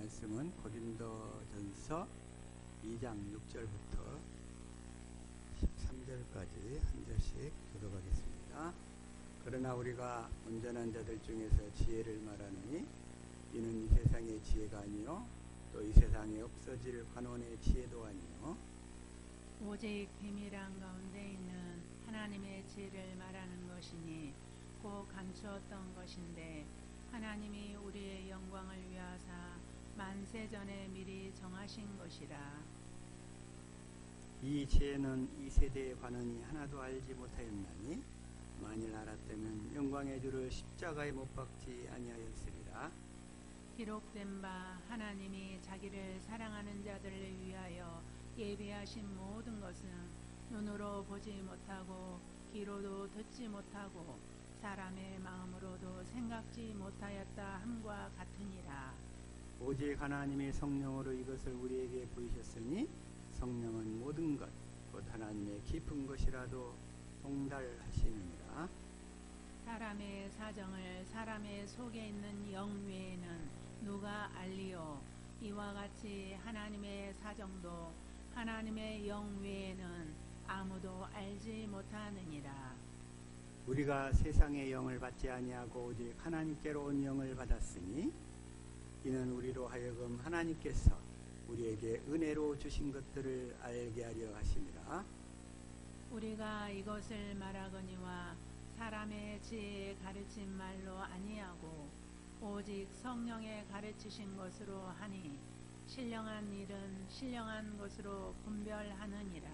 말씀은 고린도전서 2장 6절부터 13절까지 한 절씩 교독하겠습니다. 그러나 우리가 온전한 자들 중에서 지혜를 말하느니 이는 이 세상의 지혜가 아니요 또 이 세상에 없어질 관원의 지혜도 아니요 오직 비밀한 가운데 있는 하나님의 지혜를 말하는 것이니 곧 감추었던 것인데 하나님이 우리의 영광을 위하사 만세 전에 미리 정하신 것이라. 이 지혜는 이 세대의 관원이 하나도 알지 못하였나니 만일 알았다면 영광의 주를 십자가에 못 박지 아니하였으리라. 기록된 바 하나님이 자기를 사랑하는 자들을 위하여 예비하신 모든 것은 눈으로 보지 못하고 귀로도 듣지 못하고 사람의 마음으로도 생각지 못하였다 함과 같으니라. 오직 하나님의 성령으로 이것을 우리에게 보이셨으니 성령은 모든 것 곧 하나님의 깊은 것이라도 통달하시느니라. 사람의 사정을 사람의 속에 있는 영 외에는 누가 알리요? 이와 같이 하나님의 사정도 하나님의 영 외에는 아무도 알지 못하느니라. 우리가 세상의 영을 받지 아니하고 오직 하나님께로 온 영을 받았으니 이는 우리로 하여금 하나님께서 우리에게 은혜로 주신 것들을 알게 하려 하심이라. 우리가 이것을 말하거니와 사람의 지혜에 가르친 말로 아니하고 오직 성령의 가르치신 것으로 하니 신령한 일은 신령한 것으로 분별하느니라.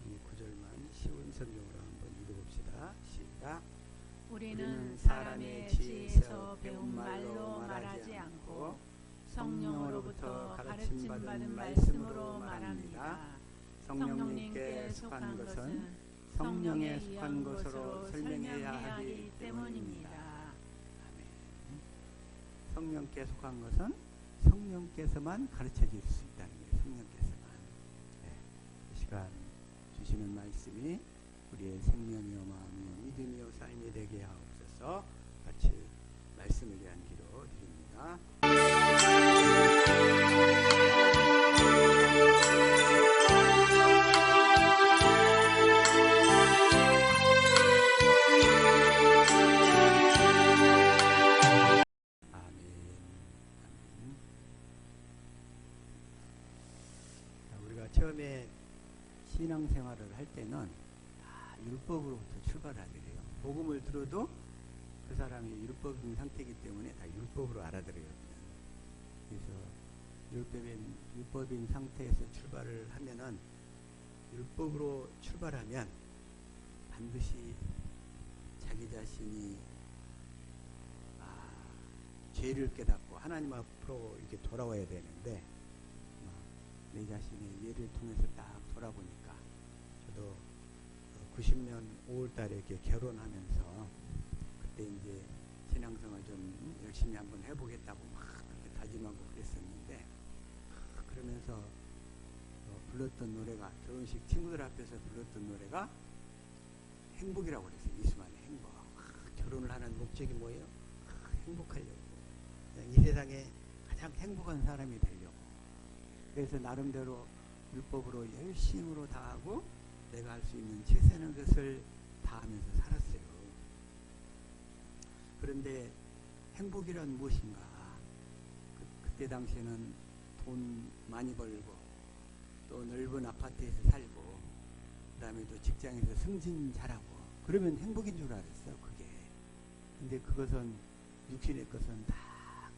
이 구절만 쉬운 성경으로 한번 읽어봅시다. 시작. 우리는 사람의 지혜에서 배운 말로 말하지 않고 성령으로부터 가르침 받은 말씀으로 말합니다. 성령님께 속한 것은 성령에 속한 것으로 설명해야 하기 때문입니다. 아멘. 성령께 속한 것은 성령께서만 가르쳐 줄 수 있다는 거예요. 성령께서만. 네. 이 시간 주시는 말씀이 우리의 생명이요 마음이요 믿음이요 삶이 되게 하옵소서. 같이 말씀을 위한 기도 드립니다. 우리가 처음에 신앙생활을 할 때는 다 율법으로부터 출발하게 돼요. 복음을 들어도 그 사람이 율법인 상태이기 때문에 다 율법으로 알아들어요. 그래서 율법인 상태에서 출발을 하면은 율법으로 출발하면 반드시 자기 자신이 죄를 깨닫고 하나님 앞으로 이렇게 돌아와야 되는데 내 자신의 예를 통해서 딱 돌아보니까 저도 90년 5월달에 이렇게 결혼하면서 그때 이제 신앙생활 좀 열심히 한번 해보겠다고 막 그렇게 다짐하고 그랬었는데 그러면서 불렀던 노래가 결혼식 친구들 앞에서 불렀던 노래가 행복이라고 그랬어요. 이수만의 행복. 결혼을 하는 목적이 뭐예요? 행복하려고. 이 세상에 가장 행복한 사람이 되려고. 그래서 나름대로 율법으로 열심으로 다하고 내가 할 수 있는 최선의 것을 다하면서 살았어요. 그런데 행복이란 무엇인가? 그때 당시에는 돈 많이 벌고 또 넓은 아파트에서 살고 그 다음에 또 직장에서 승진 잘하고 그러면 행복인 줄 알았어요. 그게. 근데 그것은 육신의 것은 다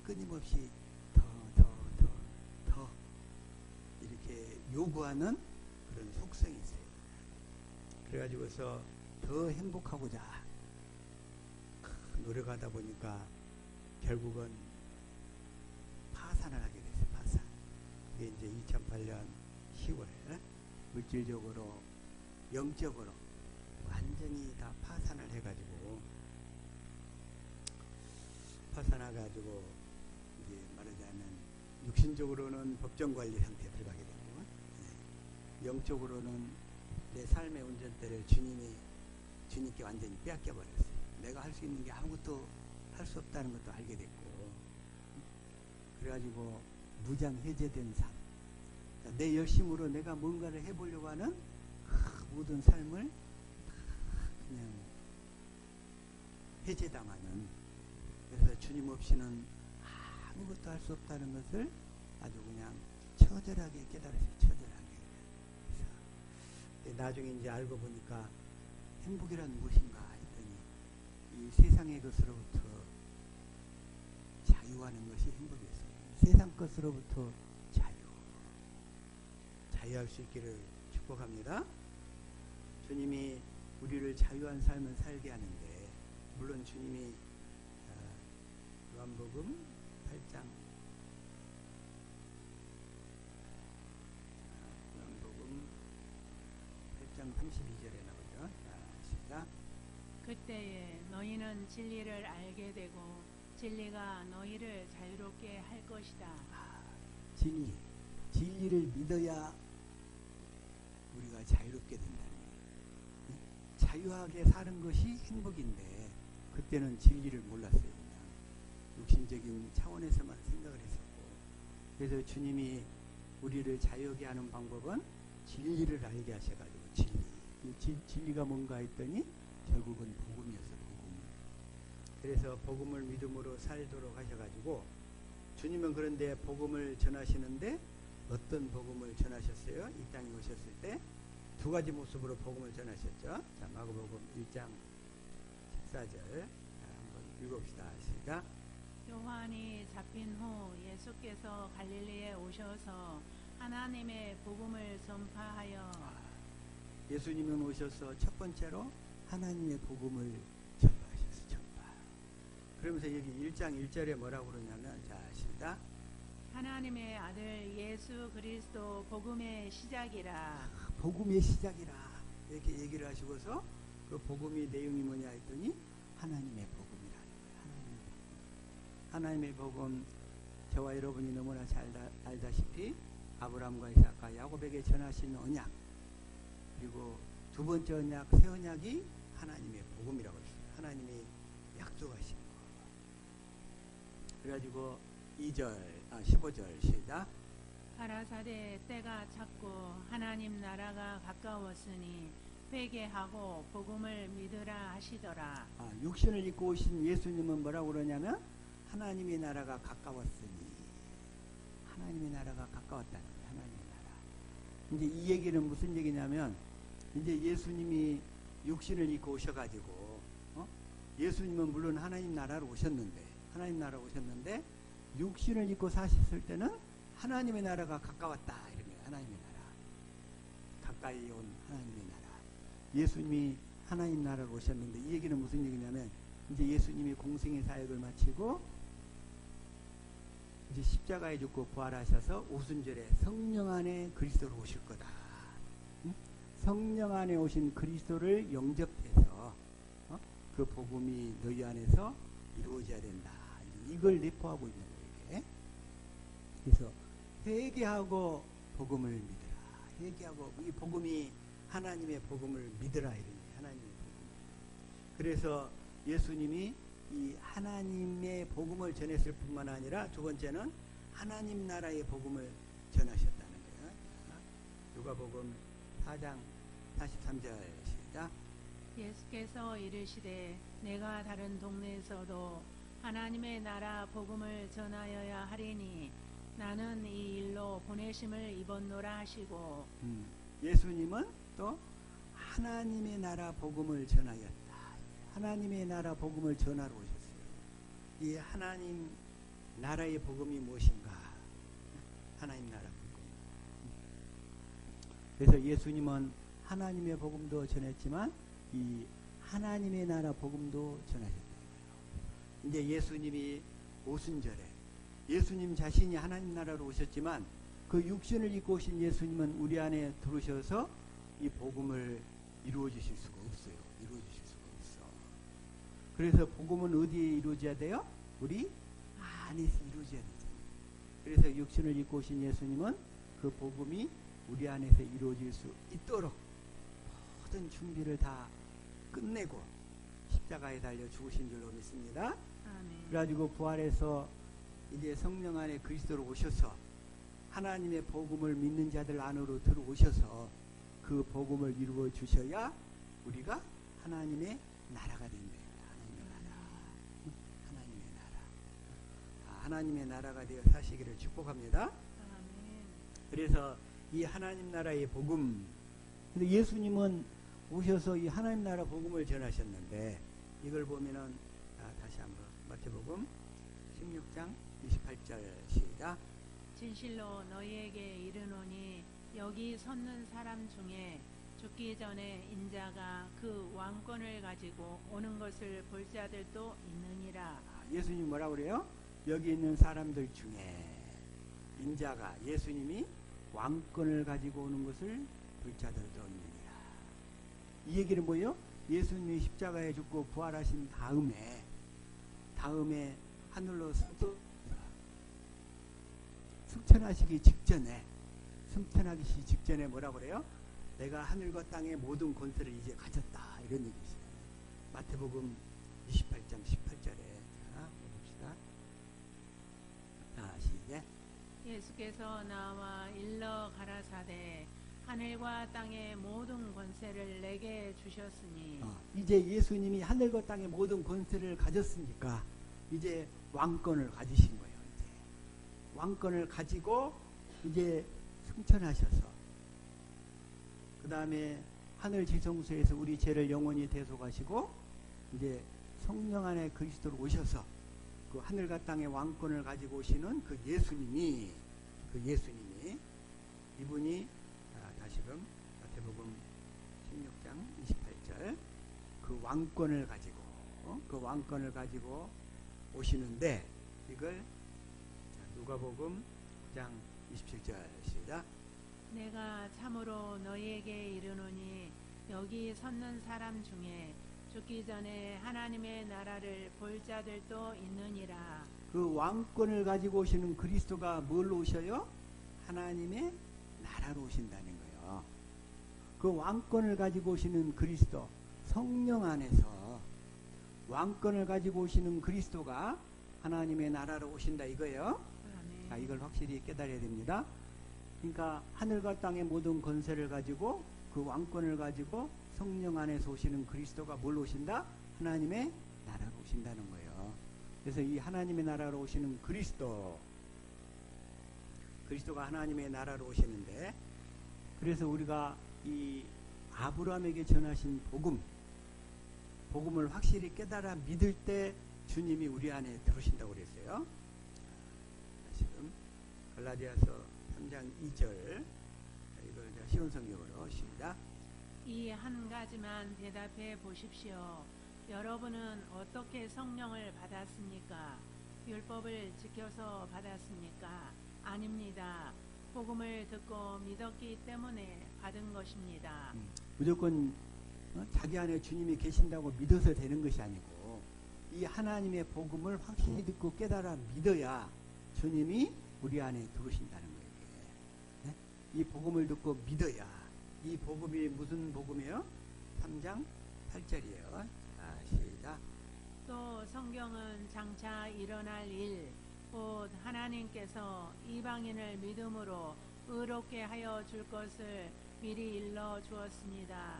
끊임없이 더 이렇게 요구하는 그런 속성이 있어요. 그래가지고서 더 행복하고자 노력하다 보니까 결국은 파산을 하게 됐어요. 파산. 그게 이제 2008년 10월 물질적으로 영적으로 완전히 다 파산을 해가지고 이제 말하자면 육신적으로는 법정관리 상태에 들어가게 되고 영적으로는 내 삶의 운전대를 주님께 완전히 빼앗겨 버렸어요. 내가 할 수 있는 게 아무것도 할 수 없다는 것도 알게 됐고 그래가지고 무장 해제된 삶. 내 열심으로 내가 뭔가를 해보려고 하는 모든 삶을 그냥 해제당하는, 그래서 주님 없이는 아무것도 할 수 없다는 것을 아주 그냥 처절하게 깨달았어요. 처절하게. 그래서 나중에 이제 알고 보니까 행복이란 무엇인가 했더니 이 세상의 것으로부터 자유하는 것이 행복이었어요. 세상 것으로부터 자유할 수 있기를 축복합니다. 주님이 우리를 자유한 삶을 살게 하는데, 물론 주님이 요한복음 8장 32절에 나오죠. 시작. 그때에 너희는 진리를 알게 되고 진리가 너희를 자유롭게 할 것이다. 진리를 믿어야 우리가 자유롭게 된다는 거예요. 자유하게 사는 것이 행복인데 그때는 진리를 몰랐어요. 그냥 육신적인 차원에서만 생각을 했었고, 그래서 주님이 우리를 자유하게 하는 방법은 진리를 알게 하셔가지고, 진리가 뭔가 했더니 결국은 복음이었어요. 복음. 그래서 복음을 믿음으로 살도록 하셔가지고, 주님은 그런데 복음을 전하시는데 어떤 복음을 전하셨어요? 이 땅에 오셨을 때 두 가지 모습으로 복음을 전하셨죠. 자, 마가복음 1장 14절 한번 읽읍시다. 시작. 요한이 잡힌 후 예수께서 갈릴리에 오셔서 하나님의 복음을 전파하여. 예수님은 오셔서 첫 번째로 하나님의 복음을 전파하셨어요. 전파. 그러면서 여기 1장 1절에 뭐라고 그러냐면, 자, 시작. 하나님의 아들 예수 그리스도 복음의 시작이라. 복음의 시작이라 이렇게 얘기를 하시고서 그 복음의 내용이 뭐냐 했더니 하나님의 복음이라는 거예요. 하나님의 복음, 저와 여러분이 너무나 잘 알다시피 아브라함과 이삭과 야곱에게 전하신 언약, 그리고 두 번째 언약, 새 언약이 하나님의 복음이라고 했어요. 하나님이 약속하신 거. 그래가지고 15절 시작. 가라사대 때가 찼고 하나님 나라가 가까웠으니 회개하고 복음을 믿으라 하시더라. 육신을 입고 오신 예수님은 뭐라고 그러냐면 하나님의 나라가 가까웠으니, 하나님의 나라가 가까웠다는 거예요. 하나님의 나라. 이제 이 얘기는 무슨 얘기냐면, 이제 예수님이 육신을 입고 오셔가지고, 예수님은 물론 하나님 나라로 오셨는데 육신을 입고 사셨을 때는 하나님의 나라가 가까웠다. 이런 거예요. 하나님의 나라. 가까이 온 하나님의 나라. 예수님이 하나님 나라로 오셨는데, 이 얘기는 무슨 얘기냐면, 이제 예수님이 공생의 사역을 마치고 이제 십자가에 죽고 부활하셔서 오순절에 성령 안에 그리스도로 오실 거다. 성령 안에 오신 그리스도를 영접해서 그 복음이 너희 안에서 이루어져야 된다. 이걸 내포하고 있는 거예요. 이게. 그래서 회개하고 복음을 믿으라. 회개하고, 이 복음이 하나님의 복음을 믿으라. 이런 하나님의 복음. 그래서 예수님이 이 하나님의 복음을 전했을 뿐만 아니라 두 번째는 하나님 나라의 복음을 전하셨다는 거예요. 누가복음 4장 43절 시작. 예수께서 이르시되 내가 다른 동네에서도 하나님의 나라 복음을 전하여야 하리니 나는 이 일로 보내심을 입었노라 하시고. 예수님은 또 하나님의 나라 복음을 전하였다. 하나님의 나라 복음을 전하러 오셨어요. 이 하나님 나라의 복음이 무엇인가? 하나님 나라 복음. 그래서 예수님은 하나님의 복음도 전했지만 이 하나님의 나라 복음도 전하셨다. 이제 예수님이 오순절에 예수님 자신이 하나님 나라로 오셨지만 그 육신을 입고 오신 예수님은 우리 안에 들어오셔서 이 복음을 이루어 주실 수가 없어요. 이루어 주실 수가 없어. 그래서 복음은 어디에 이루어져야 돼요? 우리 안에서 이루어져야 되잖아요. 그래서 육신을 입고 오신 예수님은 그 복음이 우리 안에서 이루어질 수 있도록 모든 준비를 다 끝내고 십자가에 달려 죽으신 줄로 믿습니다. 아멘. 그래가지고 부활해서 이제 성령 안에 그리스도로 오셔서 하나님의 복음을 믿는 자들 안으로 들어오셔서 그 복음을 이루어 주셔야 우리가 하나님의 나라가 된다. 하나님의 나라. 하나님의 나라. 하나님의 나라가 되어 사시기를 축복합니다. 아멘. 그래서 이 하나님 나라의 복음, 근데 예수님은 오셔서 이 하나님 나라 복음을 전하셨는데 이걸 보면은 다시 한번 마태복음 16장 28절 시작. 진실로 너희에게 이르노니 여기 섰는 사람 중에 죽기 전에 인자가 그 왕권을 가지고 오는 것을 볼 자들도 있느니라. 예수님 뭐라고 그래요? 여기 있는 사람들 중에 인자가 예수님이 왕권을 가지고 오는 것을 볼 자들도 있느니라. 이 얘기는 뭐예요? 예수님이 십자가에 죽고 부활하신 다음에 하늘로 승천하시기 직전에 뭐라고 그래요? 내가 하늘과 땅의 모든 권세를 이제 가졌다. 이런 얘기죠. 마태복음 28장 18절에 봅시다. 시작. 예수께서 나와 일러 가라사대 하늘과 땅의 모든 권세를 내게 주셨으니 이제 예수님이 하늘과 땅의 모든 권세를 가졌으니까 이제 왕권을 가지신 거예요. 이제 왕권을 가지고 이제 승천하셔서 그 다음에 하늘 지성소에서 우리 죄를 영원히 대속하시고 이제 성령 안에 그리스도로 오셔서 그 하늘과 땅의 왕권을 가지고 오시는 그 예수님이 이분이 다시금 마태복음 16장 28절 그 왕권을 가지고 오시는데 이걸 누가복음 9장 27절 시작. 내가 참으로 너희에게 이르노니 여기 섰는 사람 중에 죽기 전에 하나님의 나라를 볼 자들도 있느니라. 그 왕권을 가지고 오시는 그리스도가 뭘로 오셔요? 하나님의 나라로 오신다는 거예요. 그 왕권을 가지고 오시는 그리스도, 성령 안에서 왕권을 가지고 오시는 그리스도가 하나님의 나라로 오신다 이거예요. 아멘. 이걸 확실히 깨달아야 됩니다. 그러니까 하늘과 땅의 모든 권세를 가지고 그 왕권을 가지고 성령 안에서 오시는 그리스도가 뭘 오신다? 하나님의 나라로 오신다는 거예요. 그래서 이 하나님의 나라로 오시는 그리스도가 하나님의 나라로 오시는데 그래서 우리가 이 아브라함에게 전하신 복음을 확실히 깨달아 믿을 때 주님이 우리 안에 들어오신다고 그랬어요. 지금 갈라디아서 3장 2절 이걸 쉬운 성경으로 시작. 이 한 가지만 대답해 보십시오. 여러분은 어떻게 성령을 받았습니까? 율법을 지켜서 받았습니까? 아닙니다. 복음을 듣고 믿었기 때문에 받은 것입니다. 무조건 자기 안에 주님이 계신다고 믿어서 되는 것이 아니고 이 하나님의 복음을 확실히 듣고 깨달아 믿어야 주님이 우리 안에 들어오신다는 거예요. 네? 이 복음을 듣고 믿어야 이 복음이 무슨 복음이에요? 3장 8절이에요. 시작. 또 성경은 장차 일어날 일, 곧 하나님께서 이방인을 믿음으로 의롭게 하여 줄 것을 미리 일러 주었습니다.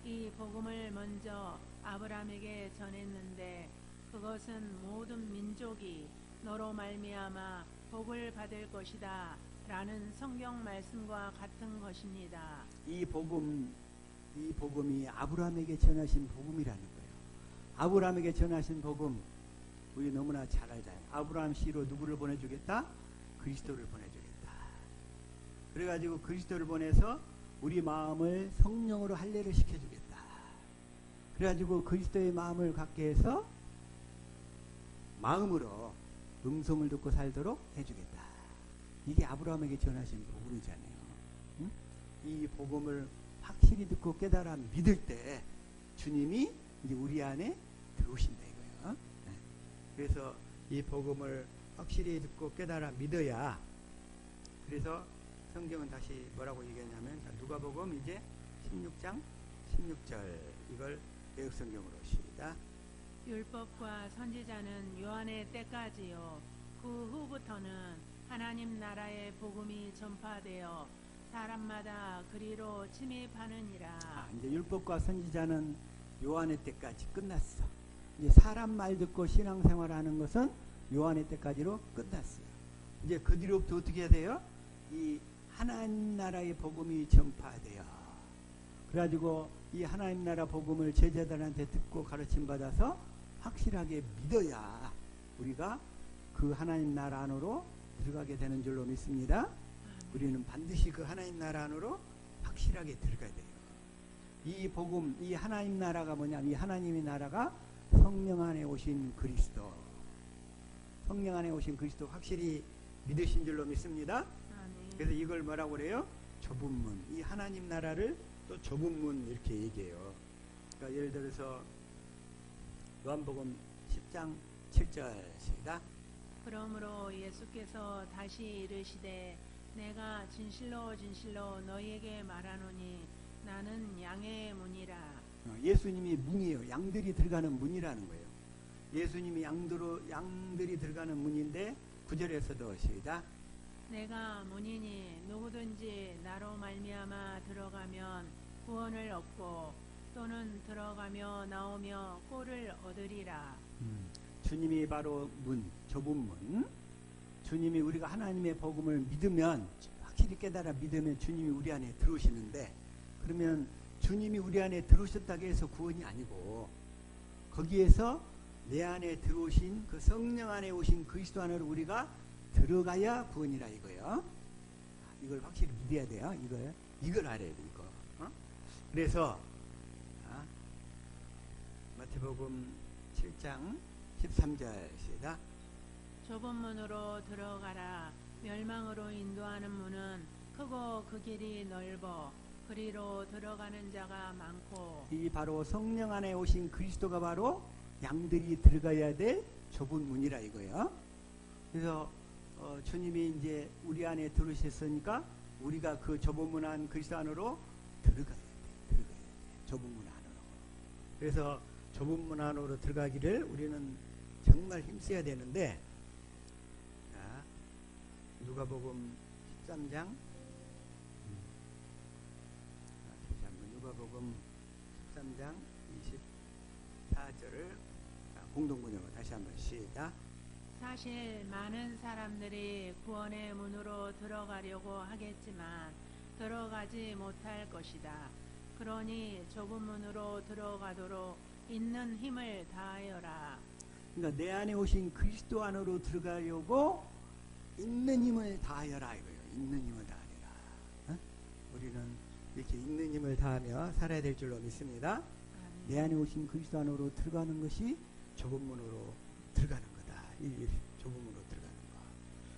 이 복음을 먼저 아브라함에게 전했는데 그것은 모든 민족이 너로 말미암아 복을 받을 것이다 라는 성경 말씀과 같은 것입니다. 이 복음이 아브라함에게 전하신 복음이라는 거예요. 아브라함에게 전하신 복음 우리 너무나 잘 알잖아요. 아브라함 씨로 누구를 보내주겠다? 그리스도를 보내주겠다. 그래가지고 그리스도를 보내서 우리 마음을 성령으로 할례를 시켜주겠다. 그래가지고 그리스도의 마음을 갖게 해서 마음으로 음성을 듣고 살도록 해주겠다. 이게 아브라함에게 전하신 복음이잖아요. 응? 이 복음을 확실히 듣고 깨달아 믿을 때 주님이 이제 우리 안에 들어오신다 이거예요. 네. 그래서 이 복음을 확실히 듣고 깨달아 믿어야 그래서 성경은 다시 뭐라고 얘기하냐면 누가복음 이제 16장 16절 이걸 개역성경으로 시작. 율법과 선지자는 요한의 때까지요. 그 후부터는 하나님 나라의 복음이 전파되어 사람마다 그리로 침입하느니라. 이제 율법과 선지자는 요한의 때까지 끝났어. 이제 사람 말 듣고 신앙생활하는 것은 요한의 때까지로 끝났어요. 이제 그 뒤로부터 어떻게 해야 돼요? 이 하나님 나라의 복음이 전파돼요. 그래가지고 이 하나님 나라 복음을 제자들한테 듣고 가르침 받아서 확실하게 믿어야 우리가 그 하나님 나라 안으로 들어가게 되는 줄로 믿습니다. 우리는 반드시 그 하나님 나라 안으로 확실하게 들어가야 돼요. 이 복음, 이 하나님 나라가 뭐냐면 이 하나님의 나라가 성령 안에 오신 그리스도, 성령 안에 오신 그리스도 확실히 믿으신 줄로 믿습니다. 그래서 이걸 뭐라고 그래요? 좁은 문. 이 하나님 나라를 또 좁은 문 이렇게 얘기해요. 그러니까 예를 들어서 요한복음 10장 7절 시작. 그러므로 예수께서 다시 이르시되 내가 진실로 진실로 너희에게 말하노니 나는 양의 문이라. 예수님이 문이에요. 양들이 들어가는 문이라는 거예요. 예수님이 양들이 들어가는 문인데 9절에서도 시작. 내가 문이니 누구든지 나로 말미암아 들어가면 구원을 얻고 또는 들어가며 나오며 꼴을 얻으리라. 주님이 바로 문, 좁은 문. 주님이 우리가 하나님의 복음을 믿으면 확실히 깨달아 믿으면 주님이 우리 안에 들어오시는데, 그러면 주님이 우리 안에 들어오셨다고 해서 구원이 아니고 거기에서 내 안에 들어오신 그 성령 안에 오신 그리스도 안으로 우리가 들어가야 구원이라 이거요. 이걸 확실히 믿어야 돼요. 이걸 알아야 돼. 이거. 그래서 마태복음 7장 13절 시작. 좁은 문으로 들어가라. 멸망으로 인도하는 문은 크고 그 길이 넓어 그리로 들어가는 자가 많고. 이 바로 성령 안에 오신 그리스도가 바로 양들이 들어가야 될 좁은 문이라 이거예요. 그래서 주님이 이제 우리 안에 들어오셨으니까 우리가 그 좁은 문 안 그리스도 안으로 들어가야 돼. 좁은 문 안으로. 그래서 좁은 문 안으로 들어가기를 우리는 정말 힘써야 되는데, 자, 누가복음 13장 누가복음 13장 24절을 공동번역으로 다시 한번 시작. 사실 많은 사람들이 구원의 문으로 들어가려고 하겠지만 들어가지 못할 것이다. 그러니 좁은 문으로 들어가도록 있는 힘을 다하여라. 그러니까 내 안에 오신 그리스도 안으로 들어가려고 있는 힘을 다하여라 이거예요. 있는 힘을 다하여라. 우리는 이렇게 있는 힘을 다하며 살아야 될 줄로 믿습니다. 내 안에 오신 그리스도 안으로 들어가는 것이 좁은 문으로 들어가는 거다. 이 좁은 문으로 들어가는 거.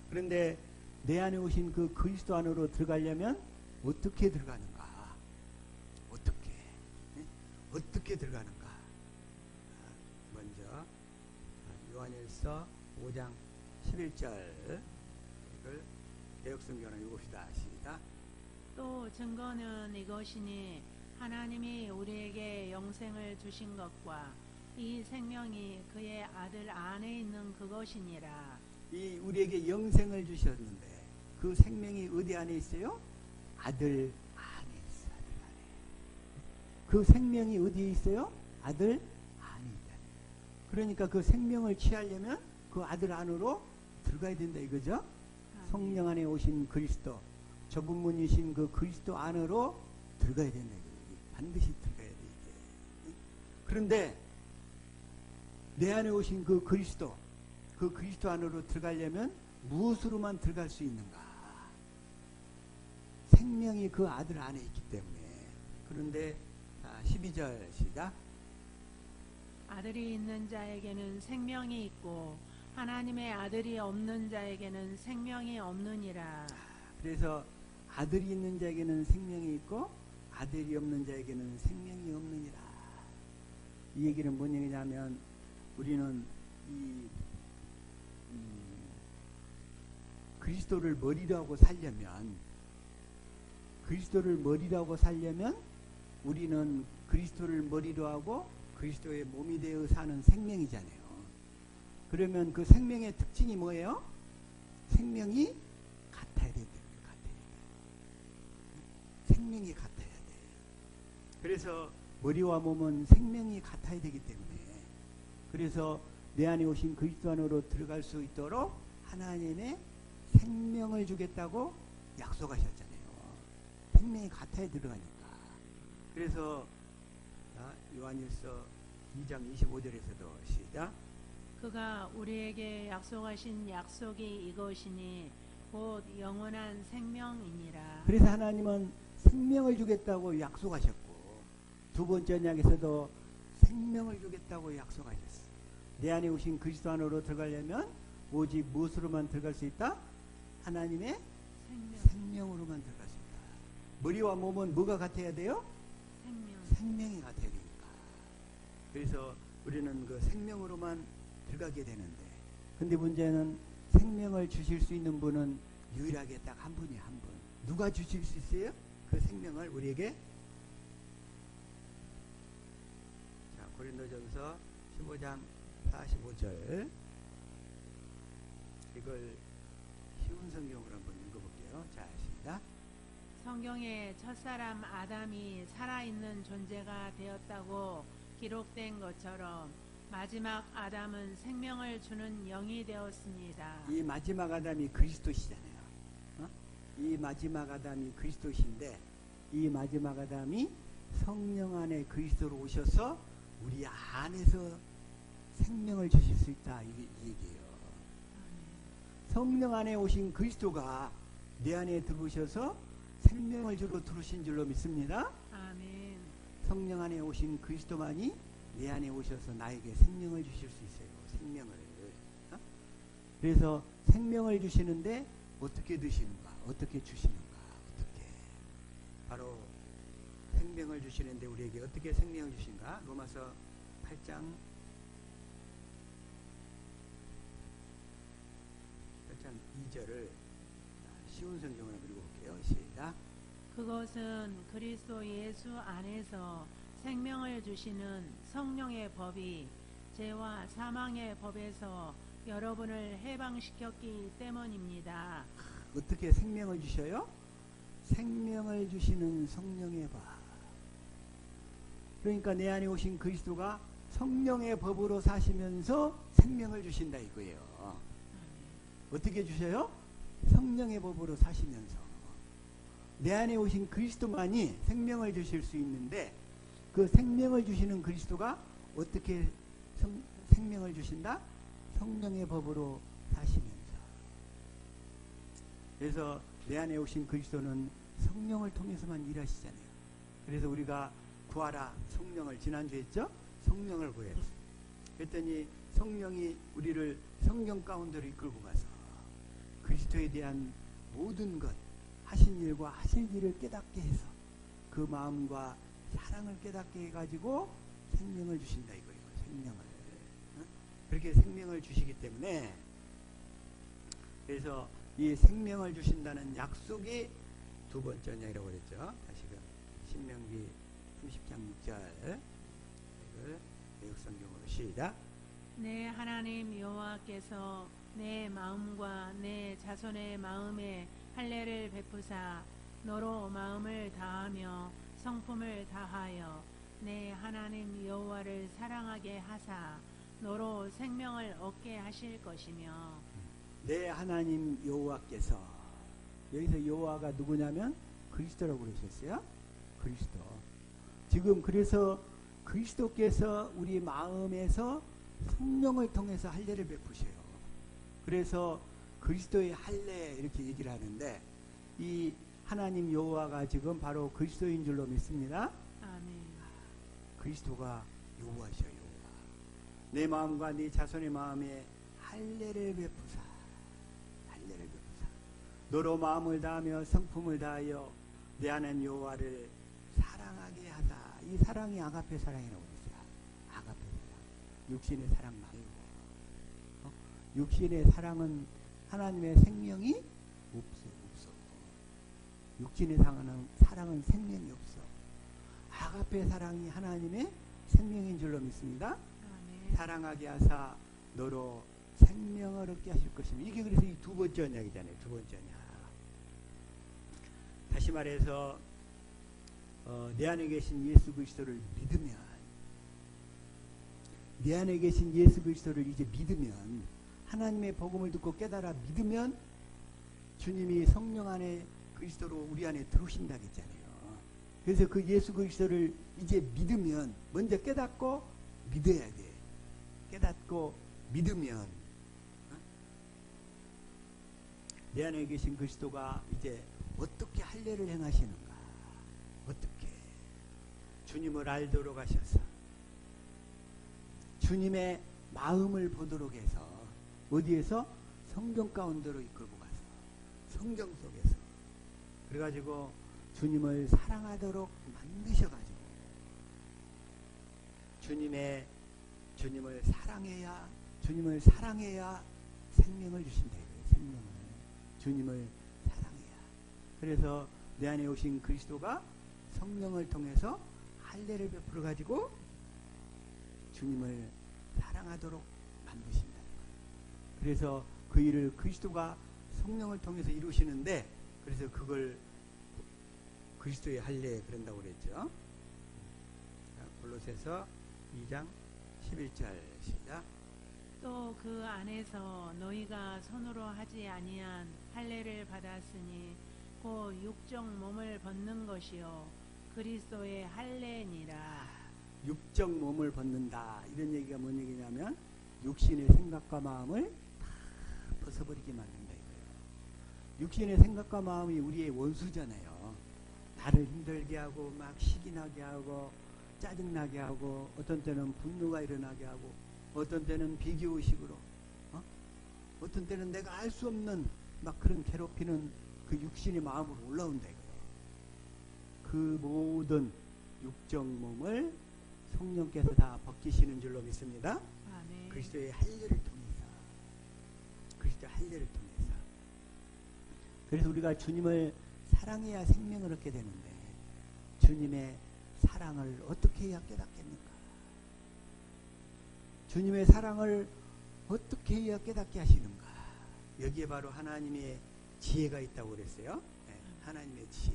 그런데 내 안에 오신 그 그리스도 안으로 들어가려면 어떻게 들어가는가? 어떻게 들어가는가? 먼저 요한일서 5장 11절 이걸 개역성경을 읽읍시다. 시작. 또 증거는 이것이니 하나님이 우리에게 영생을 주신 것과 이 생명이 그의 아들 안에 있는 그것이니라. 이 우리에게 영생을 주셨는데 그 생명이 어디 안에 있어요? 아들 안에 있어. 아들 안에. 그 생명이 어디에 있어요? 아들 안에 있다. 그러니까 그 생명을 취하려면 그 아들 안으로 들어가야 된다 이거죠. 성령 안에 오신 그리스도, 좁은 문이신 그 그리스도 안으로 들어가야 된다. 반드시 들어가야 돼 이게. 그런데 내 안에 오신 그 그리스도 안으로 들어가려면 무엇으로만 들어갈 수 있는가? 생명이 그 아들 안에 있기 때문에. 그런데 12절 시작. 아들이 있는 자에게는 생명이 있고 하나님의 아들이 없는 자에게는 생명이 없느니라. 그래서 아들이 있는 자에게는 생명이 있고 아들이 없는 자에게는 생명이 없느니라. 이 얘기는 뭔 얘기냐면 우리는 이 그리스도를 머리로 하고 살려면 우리는 그리스도를 머리로 하고 그리스도의 몸이 되어 사는 생명이잖아요. 그러면 그 생명의 특징이 뭐예요? 생명이 같아야 된다. 같아야 돼. 생명이 같아야 돼. 그래서 머리와 몸은 생명이 같아야 되기 때문에, 그래서 내 안에 오신 그리스도 안으로 들어갈 수 있도록 하나님의 생명을 주겠다고 약속하셨잖아요. 생명이 같아야 들어가니까. 그래서 요한일서 2장 25절에서도 시작. 그가 우리에게 약속하신 약속이 이것이니 곧 영원한 생명이니라. 그래서 하나님은 생명을 주겠다고 약속하셨고, 두 번째 언약에서도 생명을 주겠다고 약속하셨어. 내 안에 오신 그리스도 안으로 들어가려면 오직 무엇으로만 들어갈 수 있다? 하나님의 생명으로만 들어갈 수 있다. 머리와 몸은 뭐가 같아야 돼요? 생명이 같아야 되니까. 그래서 우리는 그 생명으로만 들어가게 되는데, 근데 문제는 생명을 주실 수 있는 분은 유일하게 딱 한 분이 한 분. 누가 주실 수 있어요? 그 생명을 우리에게. 자, 고린도전서 15장 45절. 이걸 쉬운 성경으로 한번 읽어볼게요. 자, 시작. 성경에 첫사람 아담이 살아있는 존재가 되었다고 기록된 것처럼 마지막 아담은 생명을 주는 영이 되었습니다. 이 마지막 아담이 그리스도시잖아요. 이 마지막 아담이 그리스도신데, 이 마지막 아담이 성령 안에 그리스도로 오셔서 우리 안에서 생명을 주실 수 있다, 이 얘기예요. 성령 안에 오신 그리스도가 내 안에 들어오셔서 생명을 주러 들어오신 줄로 믿습니다. 아멘. 성령 안에 오신 그리스도만이 내 안에 오셔서 나에게 생명을 주실 수 있어요. 생명을. 그래서 생명을 주시는데 어떻게 드시는가? 어떻게 주시는가? 어떻게? 바로 생명을 주시는데 우리에게 어떻게 생명을 주신가? 로마서 8장 2절을 쉬운 성경으로 읽어볼게요. 시작. 그것은 그리스도 예수 안에서 생명을 주시는 성령의 법이 죄와 사망의 법에서 여러분을 해방시켰기 때문입니다. 어떻게 생명을 주셔요? 생명을 주시는 성령의 법. 그러니까 내 안에 오신 그리스도가 성령의 법으로 사시면서 생명을 주신다 이거예요. 어떻게 주셔요? 성령의 법으로 사시면서. 내 안에 오신 그리스도만이 생명을 주실 수 있는데, 그 생명을 주시는 그리스도가 어떻게 생명을 주신다? 성령의 법으로 사시면서. 그래서 내 안에 오신 그리스도는 성령을 통해서만 일하시잖아요. 그래서 우리가 구하라 성령을 지난주에 했죠? 성령을 구했어. 그랬더니 성령이 우리를 성경 가운데로 이끌고 가서 그리스도에 대한 모든 것, 하신 일과 하실 일을 깨닫게 해서 그 마음과 사랑을 깨닫게 해가지고 생명을 주신다 이거예요. 생명을. 그렇게 생명을 주시기 때문에, 그래서 이 생명을 주신다는 약속이 두 번째 언약이라고 그랬죠. 다시금 신명기 30장 6절 이걸 외국성경으로 시작. 내 하나님 여호와께서 내 마음과 내 자손의 마음에 할례를 베푸사 너로 마음을 다하며 성품을 다하여 내 하나님 여호와를 사랑하게 하사 너로 생명을 얻게 하실 것이며. 내 하나님 여호와께서, 여기서 여호와가 누구냐면 그리스도라고 그러셨어요. 그리스도. 지금 그래서 그리스도께서 우리 마음에서 성령을 통해서 할례를 베푸셔요. 그래서 그리스도의 할례 이렇게 얘기를 하는데, 이 하나님 여호와가 지금 바로 그리스도인 줄로 믿습니다. 아멘. 그리스도가 여호와셔. 여호와. 내 마음과 네 자손의 마음에 할례를 베푸사. 할례를 베푸사. 너로 마음을 다하며 성품을 다하여 내 하나님 여호와를 사랑하게 하다. 이 사랑이 아가페 사랑이라고 그랬어요. 아가페 사랑. 육신의 사랑 말고. 육신의 사랑은 하나님의 생명이 없어. 육신의 사랑은 생명이 없어. 아가페 사랑이 하나님의 생명인 줄로 믿습니다. 아멘. 사랑하게 하사 너로 생명을 얻게 하실 것입니다. 이게 그래서 이 두 번째 언약이잖아요. 두 번째 언약. 다시 말해서 내 안에 계신 예수 그리스도를 믿으면, 내 안에 계신 예수 그리스도를 이제 믿으면, 하나님의 복음을 듣고 깨달아 믿으면 주님이 성령 안에 그리스도로 우리 안에 들어오신다 했잖아요. 그래서 그 예수 그리스도를 이제 믿으면, 먼저 깨닫고 믿어야 돼. 깨닫고 믿으면 내 안에 계신 그리스도가 이제 어떻게 할례를 행하시는가, 어떻게 주님을 알도록 하셔서 주님의 마음을 보도록 해서, 어디에서? 성경 가운데로 이끌고 가서, 성경 속에서 그래가지고 주님을 사랑하도록 만드셔가지고 주님을 사랑해야 생명을 주신다 이거예요. 생명을, 주님을 사랑해야. 그래서 내 안에 오신 그리스도가 성령을 통해서 할례를 베풀어 가지고 주님을 사랑하도록 만드신다. 그래서 그 일을 그리스도가 성령을 통해서 이루시는데, 그래서 그걸 그리스도의 할례 그런다고 그랬죠. 골로새서 2장 11절 시작. 또 그 안에서 너희가 손으로 하지 아니한 할례를 받았으니 곧 육적 몸을 벗는 것이요 그리스도의 할례니라. 육적 몸을 벗는다. 이런 얘기가 뭔 얘기냐면 육신의 생각과 마음을 다 벗어버리게 만든다 이거예요. 육신의 생각과 마음이 우리의 원수잖아요. 나를 힘들게 하고 막 시기 나게 하고 짜증나게 하고, 어떤 때는 분노가 일어나게 하고, 어떤 때는 비교의식으로, 어떤 때는 내가 알 수 없는 막 그런 괴롭히는 그 육신의 마음으로 올라온다 이거예요. 그 모든 육적 몸을 성령께서 다 벗기시는 줄로 믿습니다. 아멘. 그리스도의 할례를 통해서, 그리스도의 할례를 통해서. 그래서 우리가 주님을 사랑해야 생명을 얻게 되는데, 주님의 사랑을 어떻게 해야 깨닫겠는가? 주님의 사랑을 어떻게 해야 깨닫게 하시는가? 여기에 바로 하나님의 지혜가 있다고 그랬어요. 네, 하나님의 지혜.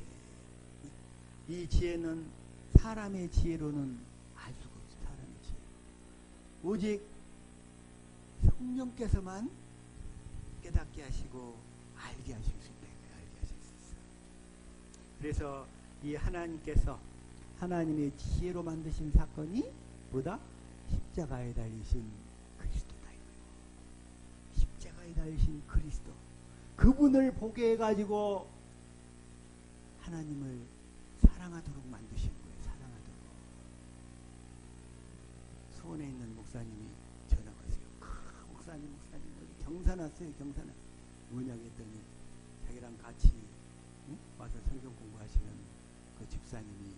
이 지혜는 사람의 지혜로는 알 수가 없어요. 사람의 지혜. 오직 성령께서만 깨닫게 하시고 알게 하실 수 있다. 알게 하실 수 있어요. 그래서 이 하나님께서 하나님의 지혜로 만드신 사건이 뭐다? 십자가에 달리신 그리스도다. 십자가에 달리신 그리스도. 그분을 보게 해가지고 하나님을 사랑하도록 만드신 거예요. 사랑하도록. 수원에 있는 목사님이 전화 왔어요. 목사님 여기 경산 왔어요. 경산 왔어요. 뭐냐고 했더니 자기랑 같이 와서 성경 공부하시는 그 집사님이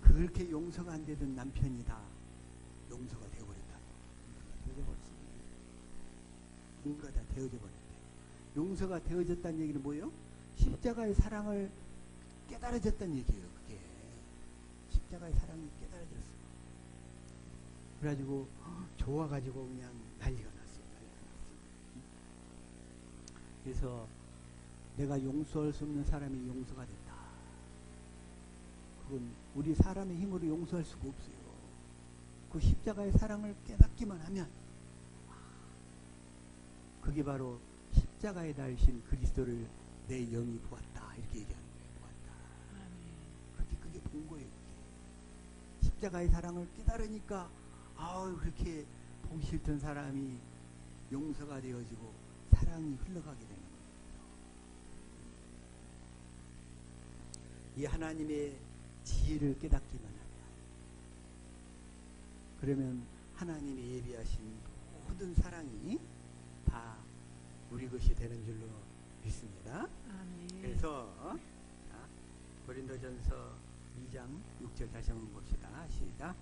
그렇게 용서가 안 되던 남편이 다 용서가 되어버렸다. 뭔가 다 되어져 버렸대. 용서가 되어졌다는 얘기는 뭐예요? 십자가의 사랑을 깨달아졌다는 얘기예요. 그게 십자가의 사랑이 깨달아졌어. 그래가지고 좋아가지고 그냥 난리가 났어요. 그래서 내가 용서할 수 없는 사람이 용서가 됐다. 그건 우리 사람의 힘으로 용서할 수가 없어요. 그 십자가의 사랑을 깨닫기만 하면, 그게 바로 십자가에 달리신 그리스도를 내 영이 보았다. 이렇게 얘기하는 거예요. 보았다. 그게 본 거예요. 그게. 십자가의 사랑을 깨달으니까 그렇게 보기 싫던 사람이 용서가 되어지고 사랑이 흘러가게 되는 거예요. 이 하나님의 지혜를 깨닫기만 하면, 그러면 하나님이 예비하신 모든 사랑이 다 우리 것이 되는 줄로 믿습니다. 아멘. 그래서 고린도전서 2장 6절 다시 한번 봅시다. 시작.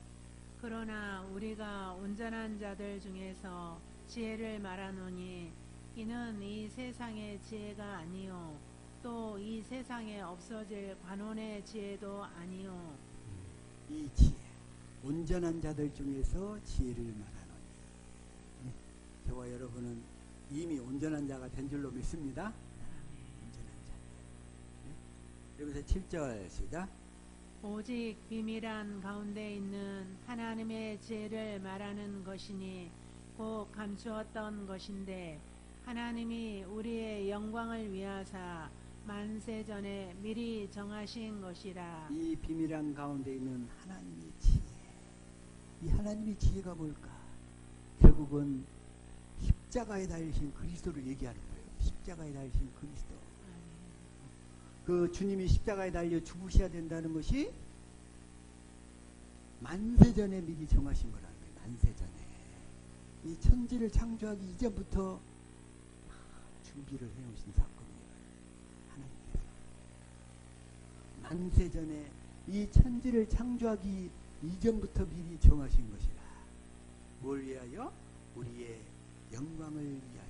그러나 우리가 온전한 자들 중에서 지혜를 말하노니 이는 이 세상의 지혜가 아니요 또 이 세상에 없어질 관원의 지혜도 아니요. 이 지혜, 온전한 자들 중에서 지혜를 말하노니, 여러분은 이미 온전한 자가 된 줄로 믿습니다. 온전한 자. 여기서 7절 시작. 오직 비밀한 가운데 있는 하나님의 지혜를 말하는 것이니 곧 감추었던 것인데 하나님이 우리의 영광을 위하사 만세 전에 미리 정하신 것이라. 이 비밀한 가운데 있는 하나님의 지혜. 이 하나님의 지혜가 뭘까? 결국은 십자가에 달리신 그리스도를 얘기하는 거예요. 십자가에 달리신 그리스도. 그 주님이 십자가에 달려 죽으셔야 된다는 것이 만세전에 미리 정하신 거라는 거예요. 만세전에. 이 천지를 창조하기 이전부터 준비를 해오신 사건이에요. 하나님께서. 만세전에 이 천지를 창조하기 이전부터 미리 정하신 것이라. 뭘 위하여? 우리의 영광을 위하여.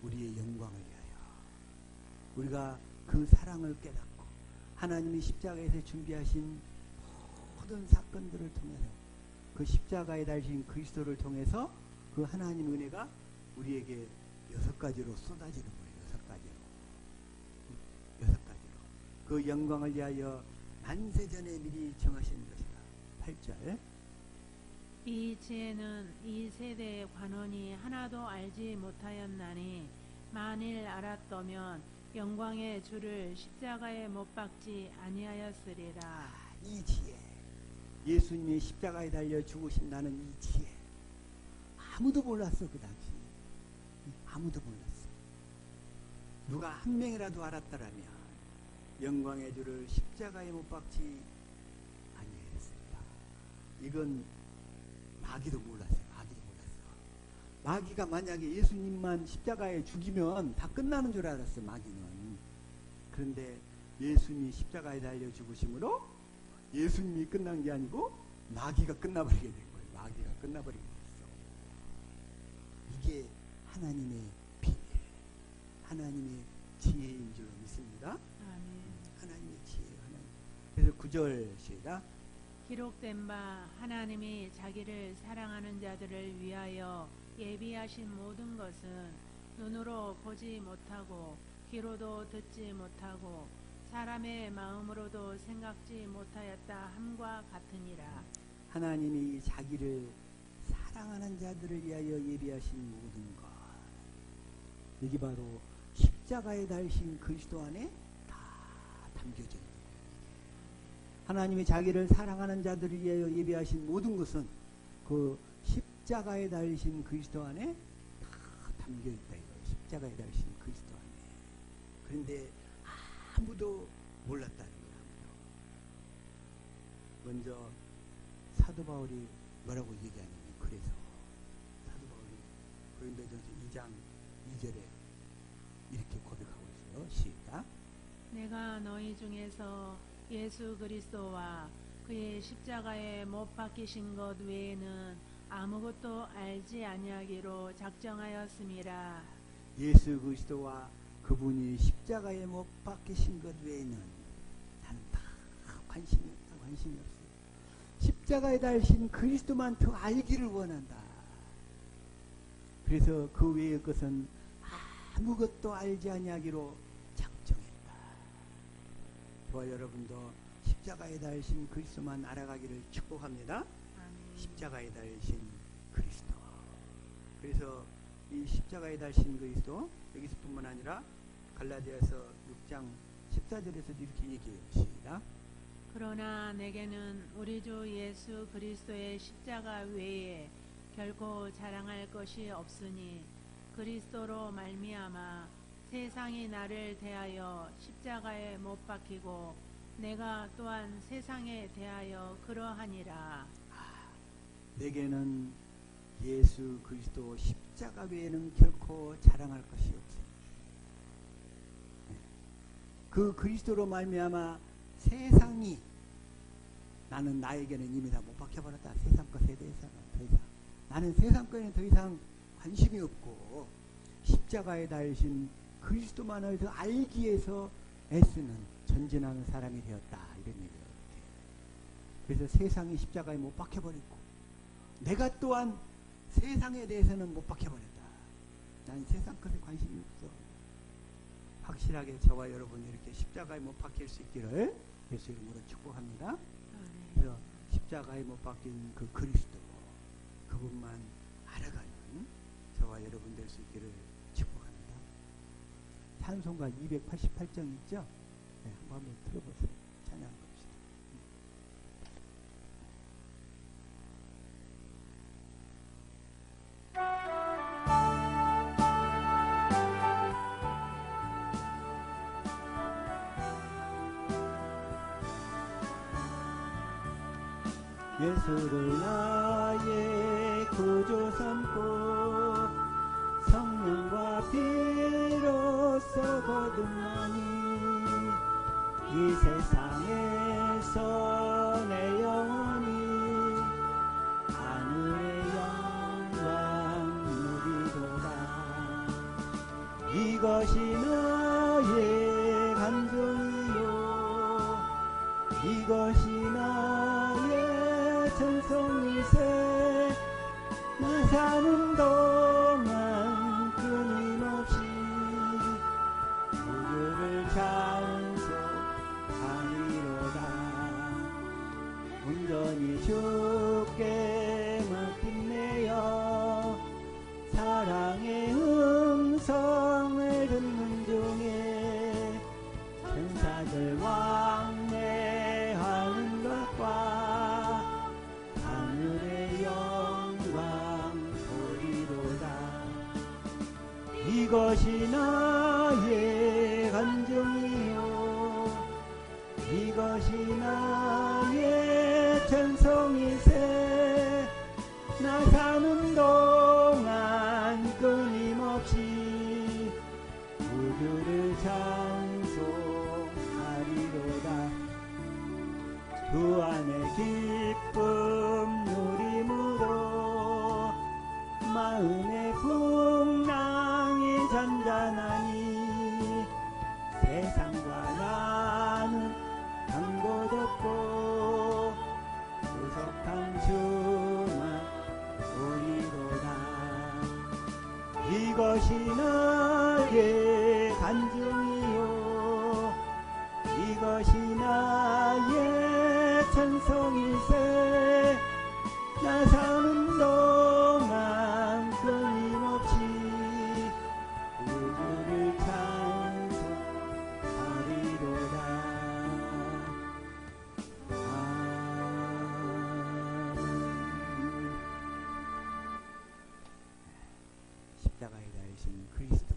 우리의 영광을 위하여. 우리가 그 사랑을 깨닫고 하나님이 십자가에서 준비하신 모든 사건들을 통해서 그 십자가에 달린 그리스도를 통해서 그 하나님 은혜가 우리에게 6가지로 쏟아지는 거예요. 6가지로. 그 영광을 위하여 만세전에 미리 정하신 것이다. 8절. 이 지혜는 이 세대의 관원이 하나도 알지 못하였나니 만일 알았더면 영광의 주를 십자가에 못 박지 아니하였으리라. 이 지혜. 예수님이 십자가에 달려 죽으신다는 이 지혜. 아무도 몰랐어. 그 당시. 아무도 몰랐어. 누가 한 명이라도 알았더라면 영광의 주를 십자가에 못 박지 아니하였습니다. 이건 마귀도 몰랐어요. 마귀가 만약에 예수님만 십자가에 죽이면 다 끝나는 줄 알았어. 마귀는. 그런데 예수님이 십자가에 달려 죽으심으로 예수님이 끝난 게 아니고 마귀가 끝나버리게 된 거예요. 마귀가 끝나버리게 됐어. 이게 하나님의 비밀, 하나님의 지혜인 줄 믿습니다. 하나님의 지혜. 그래서 9절 시작. 기록된 바 하나님이 자기를 사랑하는 자들을 위하여 예비하신 모든 것은 눈으로 보지 못하고 귀로도 듣지 못하고 사람의 마음으로도 생각지 못하였다 함과 같으니라. 하나님이 자기를 사랑하는 자들을 위하여 예비하신 모든 것. 여기 바로 십자가에 달린 그리스도 안에 다 담겨져 있는 거예요. 하나님이 자기를 사랑하는 자들을 위하여 예비하신 모든 것은 그 십자가에 달리신 그리스도 안에 다 담겨있다. 십자가에 달리신 그리스도 안에. 그런데 아무도 몰랐다는 거예요. 먼저 사도 바울이 뭐라고 얘기하냐면, 그래서 사도 바울이 고린도전서 2장 2절에 이렇게 고백하고 있어요. 시작. 내가 너희 중에서 예수 그리스도와 그의 십자가에 못 박히신 것 외에는 아무것도 알지 아니하기로 작정하였음이라. 예수 그리스도와 그분이 십자가에 못 박히신 것 외에는 나는 다 관심이 없어. 십자가에 달신 그리스도만 더 알기를 원한다. 그래서 그 외의 것은 아무것도 알지 아니하기로 작정했다. 저와 여러분도 십자가에 달신 그리스도만 알아가기를 축복합니다. 십자가에 달신 그리스도. 그래서 이 십자가에 달신 그리스도, 여기서뿐만 아니라 갈라디아서 6장 14절에서도 이렇게 얘기해요. 시작. 그러나 내게는 우리 주 예수 그리스도의 십자가 외에 결코 자랑할 것이 없으니 그리스도로 말미암아 세상이 나를 대하여 십자가에 못 박히고 내가 또한 세상에 대하여 그러하니라. 내게는 예수 그리스도 십자가 외에는 결코 자랑할 것이 없으니 그 그리스도로 말미암아 세상이, 나는 나에게는 이미 다 못 박혀버렸다. 세상 것에 대해서는 더 이상, 나는 세상 것에는 더 이상 관심이 없고 십자가에 달리신 그리스도만을 더 알기 위해서 애쓰는 전진하는 사람이 되었다. 이런 얘기예요. 그래서 세상이 십자가에 못 박혀버리고 내가 또한 세상에 대해서는 못 박혀버렸다. 난 세상 것에 관심이 없어. 확실하게 저와 여러분이 이렇게 십자가에 못 박힐 수 있기를 예수 이름으로 축복합니다. 그래서 십자가에 못 박힌 그 그리스도, 그분만 알아가는 저와 여러분 될 수 있기를 축복합니다. 찬송가 288장 있죠? 네, 한번 들어보세요. 찬양 봅시다. 예수를 나의 구주 삼고 성령과 피로써 거듭나니 이 세상에서 내 영혼이 하늘의 영광 누리도다. 이것이 나의 간증이요, 이것이 나의 찬송이세. 나 사는 동안 끊임없이 우주를 찬송하리로다. 온전히 주께 맡김내어 사랑의 음성을 듣는 중에 천사들 왕래하는 것과 하늘의 영광 보리로다. 이것이 나의 간증이요, 이것이 나의 찬송이세. 나 사는 동안 끊임없이 우주를 찬송하리로다. 주 안에 기쁨 누림으로 마음의 풍랑이 잔잔하니 세상과 나는 한곳 없고 구속한 주만 보이로다. 이것이 나의 간증이요, 이것이 나의 찬송일세. 나 사는 동안 끊임없이 우주를 찬송하리로다. 십자가에 달리신 그리스도,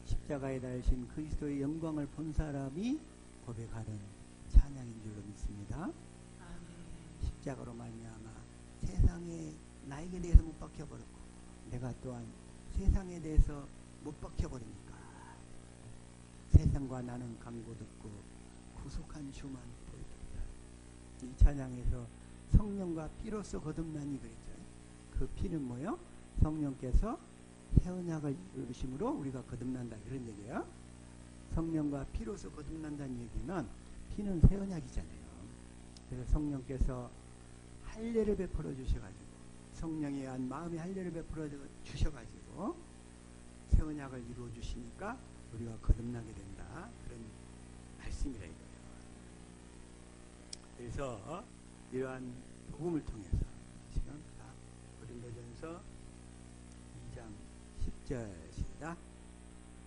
십자가에 달리신 그리스도의 영광을 본 사람이 고백하는 찬양인 줄로 믿습니다. 십자가로 말미암아 세상에 나에게 대해서 못 박혀버렸고 내가 또한 세상에 대해서 못 박혀버리니까 세상과 나는 감고 듣고 구속한 주만 보이더라. 이 찬양에서 성령과 피로써 거듭나니 그랬죠. 그 피는 뭐요? 성령께서 새 언약을 이루심으로 우리가 거듭난다, 이런 얘기예요. 성령과 피로써 거듭난다는 얘기는 피는 새 언약이잖아요. 그래서 성령께서 할례를 베풀어 주셔가지고, 성령에 의한 마음의 할례를 베풀어 주셔가지고 새 언약을 이루어 주시니까 우리가 거듭나게 된다, 그런 말씀이라 이거예요. 그래서 이러한 복음을 통해서 지금 고린도전서 2장 10절입니다.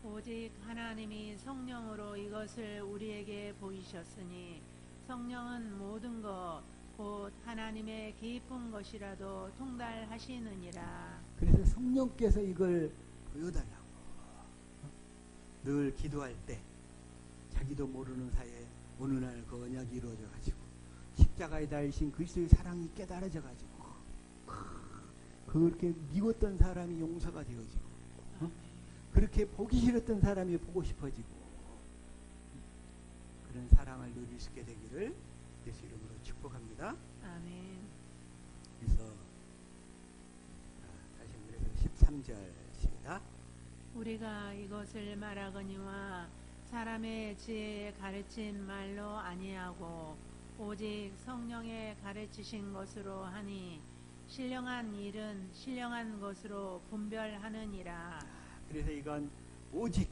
오직 하나님이 성령으로 이것을 우리에게 보이셨으니 성령은 모든 것 곧 하나님의 깊은 것이라도 통달하시느니라. 그래서 성령께서 이걸 보여달라고. 늘 기도할 때 자기도 모르는 사이에 어느 날 그 언약이 이루어져 가지고 십자가에 달리신 그리스도의 사랑이 깨달아져 가지고 그렇게 미웠던 사람이 용서가 되어지고 그렇게 보기 싫었던 사람이 보고 싶어지고 그런 사랑을 누릴 수 있게 되기를 예수 이름으로 축복합니다. 아멘. 그래서 다시 그래서 13절 시작. 우리가 이것을 말하거니와 사람의 지혜에 가르친 말로 아니하고 오직 성령의 가르치신 것으로 하니 신령한 일은 신령한 것으로 분별하느니라. 그래서 이건 오직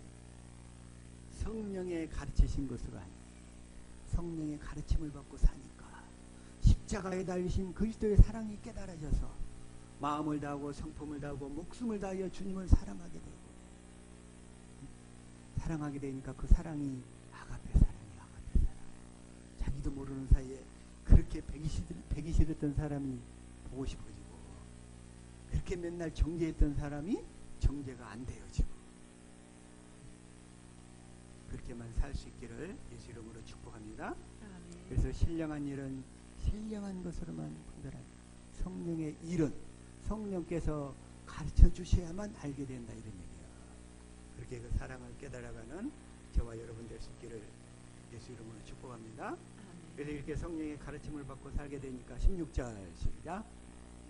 성령의 가르치신 것으로 아니, 성령의 가르침을 받고 사니까 십자가에 달리신 그리스도의 사랑이 깨달아져서 마음을 다하고 성품을 다하고 목숨을 다하여 주님을 사랑하게 되고, 사랑하게 되니까 그 사랑이 아가페 사랑이 아가페 사랑. 자기도 모르는 사이에 그렇게 배기 싫었던 사람이 보고 싶어지고, 그렇게 맨날 정죄했던 사람이 정죄가 안 되어지고, 그렇게만 살 수 있기를 예수 이름으로 축복합니다. 아멘. 그래서 신령한 일은 신령한 것으로만 분별하라. 성령의 일은 성령께서 가르쳐 주셔야만 알게 된다, 이런 얘기예요. 그렇게 그 사랑을 깨달아가는 저와 여러분 될 수 있기를 예수 이름으로 축복합니다. 아멘. 그래서 이렇게 성령의 가르침을 받고 살게 되니까 16절 시작.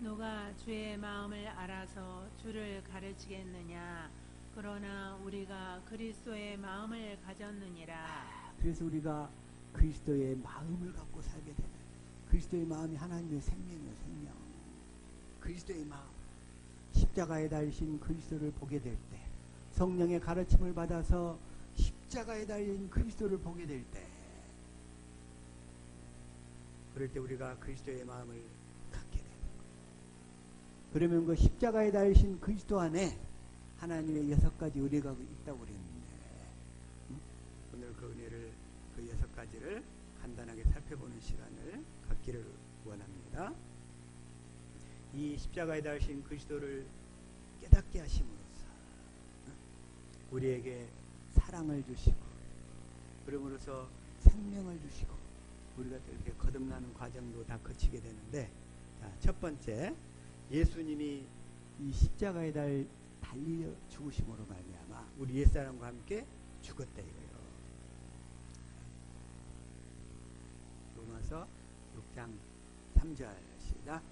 누가 주의 마음을 알아서 주를 가르치겠느냐. 그러나 우리가 그리스도의 마음을 가졌느니라. 그래서 우리가 그리스도의 마음을 갖고 살게 되는, 그리스도의 마음이 하나님의 생명이에요. 생명. 그리스도의 마음, 십자가에 달리신 그리스도를 보게 될 때, 성령의 가르침을 받아서 십자가에 달린 그리스도를 보게 될 때, 그럴 때 우리가 그리스도의 마음을 갖게 되는 거예요. 그러면 그 십자가에 달리신 그리스도 안에 하나님의 6가지 은혜가 있다고 그랬는데, 오늘 그 은혜를, 그 6가지를 간단하게 살펴보는 시간을 갖기를 원합니다. 이 십자가에 달리신 그리스도를 깨닫게 하심으로써 우리에게 사랑을 주시고, 그러므로서 생명을 주시고, 우리가 또 이렇게 거듭나는 과정도 다 거치게 되는데, 자, 첫 번째, 예수님이 이 십자가에 달려 죽으심으로 말미암아 우리 옛사람과 함께 죽었다 이거예요. 로마서 6장 3절 시작.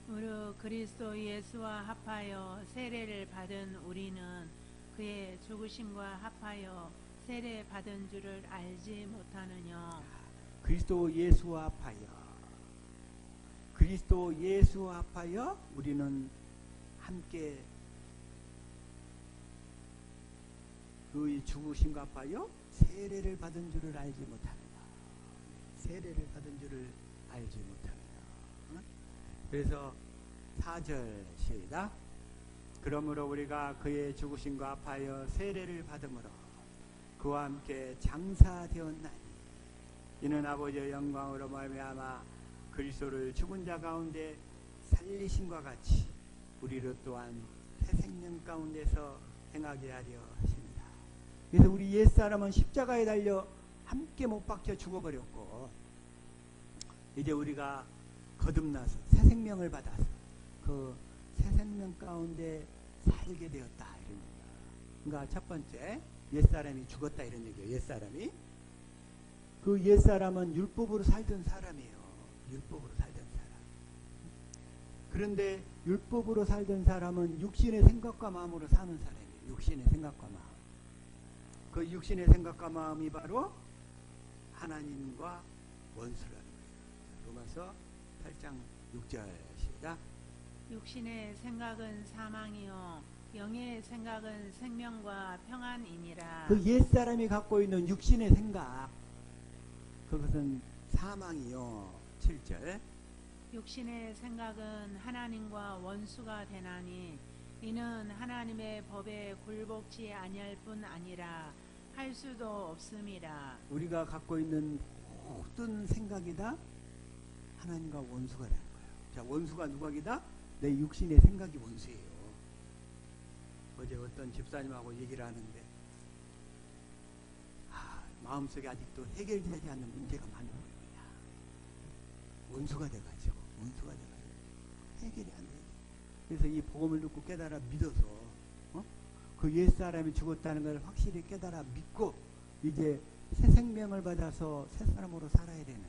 무릇 그리스도 예수와 합하여 세례를 받은 우리는 그의 죽으심과 합하여 세례 받은 줄을 알지 못하느냐. 그리스도 예수와 합하여, 그리스도 예수와 합하여 우리는 함께 그의 죽으심과 합하여 세례를 받은 줄을 알지 못하느냐. 세례를 받은 줄을 알지 못하느냐. 그래서 4절 시작. 그러므로 우리가 그의 죽으심과 합하여 세례를 받음으로 그와 함께 장사되었나니, 이는 아버지의 영광으로 말미암아 그리스도를 죽은 자 가운데 살리심과 같이 우리를 또한 새 생명 가운데서 행하게 하려 하십니다. 그래서 우리 옛사람은 십자가에 달려 함께 못 박혀 죽어버렸고, 이제 우리가 거듭나서 새 생명을 받아서 그 새 생명 가운데 살게 되었다, 이런 얘기야. 그러니까 첫 번째, 옛사람이 죽었다, 이런 얘기예요. 옛사람이, 그 옛사람은 율법으로 살던 사람이에요. 율법으로 살던 사람. 그런데 율법으로 살던 사람은 육신의 생각과 마음으로 사는 사람이에요. 육신의 생각과 마음. 그 육신의 생각과 마음이 바로 하나님과 원수라는 거예요. 로마서 8장 6절 시작. 육신의 생각은 사망이요 영의 생각은 생명과 평안이니라. 그 옛사람이 갖고 있는 육신의 생각, 그것은 사망이요. 7절. 육신의 생각은 하나님과 원수가 되나니, 이는 하나님의 법에 굴복치 아니할 뿐 아니라 할 수도 없음이라. 우리가 갖고 있는 모든 생각이 다 하나님과 원수가 되는 거예요. 자, 원수가 누가기다? 내 육신의 생각이 원수예요. 어제 어떤 집사님하고 얘기를 하는데, 마음속에 아직도 해결되지 않는 문제가 많은 거야. 원수가 돼가지고 해결이 안 돼. 그래서 이 복음을 듣고 깨달아 믿어서, 그 옛사람이 죽었다는 걸 확실히 깨달아 믿고 이제 새 생명을 받아서 새 사람으로 살아야 되는데,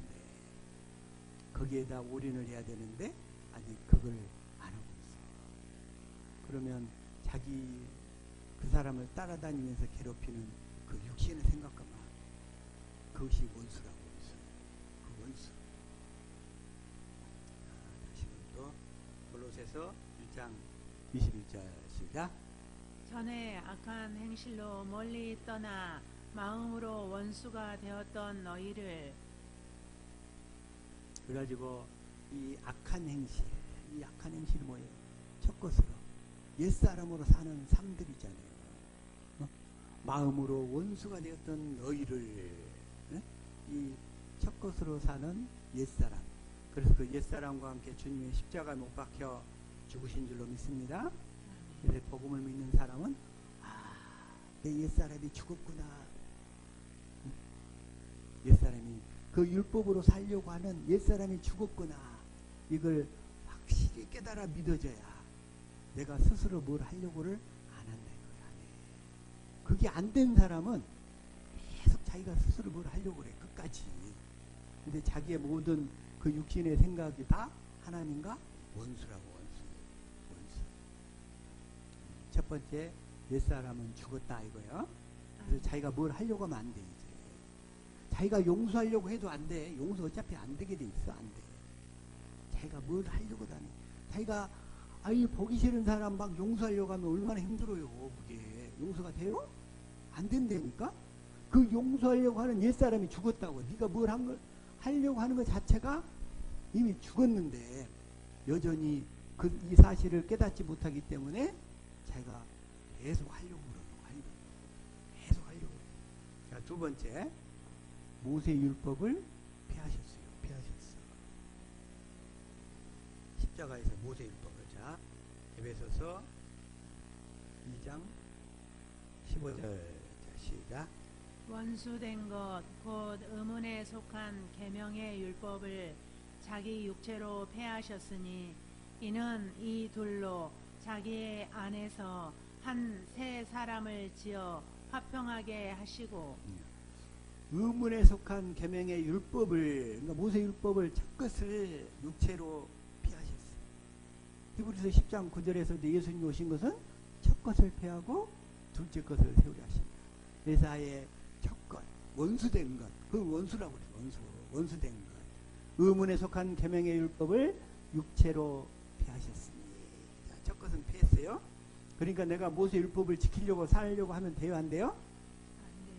거기에다 올인을 해야 되는데 아직 그걸 안 하고 있어. 그러면 자기 그 사람을 따라다니면서 괴롭히는 그 육신의 생각과 마음, 그것이 원수라고 했어요. 그 원수. 다시 또 에베소서 1장 21절 시작. 전에 악한 행실로 멀리 떠나 마음으로 원수가 되었던 너희를 그래가지고 이 악한 행실이 뭐예요? 첫 것으로 옛사람으로 사는 삶들이잖아요. 마음으로 원수가 되었던 너희를, 이 첫 것으로 사는 옛사람. 그래서 그 옛사람과 함께 주님의 십자가에 못 박혀 죽으신 줄로 믿습니다. 그래서 복음을 믿는 사람은 내 옛사람이 죽었구나. 옛사람이 그 율법으로 살려고 하는 옛사람이 죽었구나. 이걸 확실히 깨달아 믿어져야 내가 스스로 뭘 하려고를 안 한다 이거야. 그게 안 된 사람은 계속 자기가 스스로 뭘 하려고 그래 끝까지. 근데 자기의 모든 그 육신의 생각이 다 하나님과 원수라고. 원수. 첫 번째 옛사람은 죽었다 이거예요. 그래서 자기가 뭘 하려고 하면 안 돼. 이제 자기가 용서하려고 해도 안 돼. 용서 어차피 안 되게 돼 있어. 안 돼. 자기가 뭘 하려고 다니. 자기가 보기 싫은 사람 막 용서하려고 하면 얼마나 힘들어요. 그게 용서가 돼요? 안 된다니까. 그 용서하려고 하는 옛사람이 죽었다고. 네가 뭘 하려고 하는 것 자체가 이미 죽었는데 여전히 이 사실을 깨닫지 못하기 때문에 자기가 계속 하려고 그러는 거야. 계속 하려고. 자, 두 번째, 모세 율법을 폐하셨어요. 폐하셨어. 십자가에서 모세 율법을. 자, 에베소서 2장 15절. 자, 시작. 원수된 것 곧 의문에 속한 계명의 율법을 자기 육체로 폐하셨으니 이는 이 둘로 자기의 안에서 한 새 사람을 지어 화평하게 하시고 의문에 속한 계명의 율법을, 그러니까 모세 율법을 첫 것을 육체로 폐하셨어요. 히브리서 10장 9절에서도 예수님이 오신 것은 첫 것을 폐하고 둘째 것을 세우려 하십니다. 메사의 첫 것, 원수된 것, 그 원수라고 그래요. 원수된 것. 의문에 속한 계명의 율법을 육체로 폐하셨으니. 자, 첫 것은 폐했어요. 그러니까 내가 모세 율법을 지키려고 살려고 하면 돼요, 안 돼요? 안 돼요.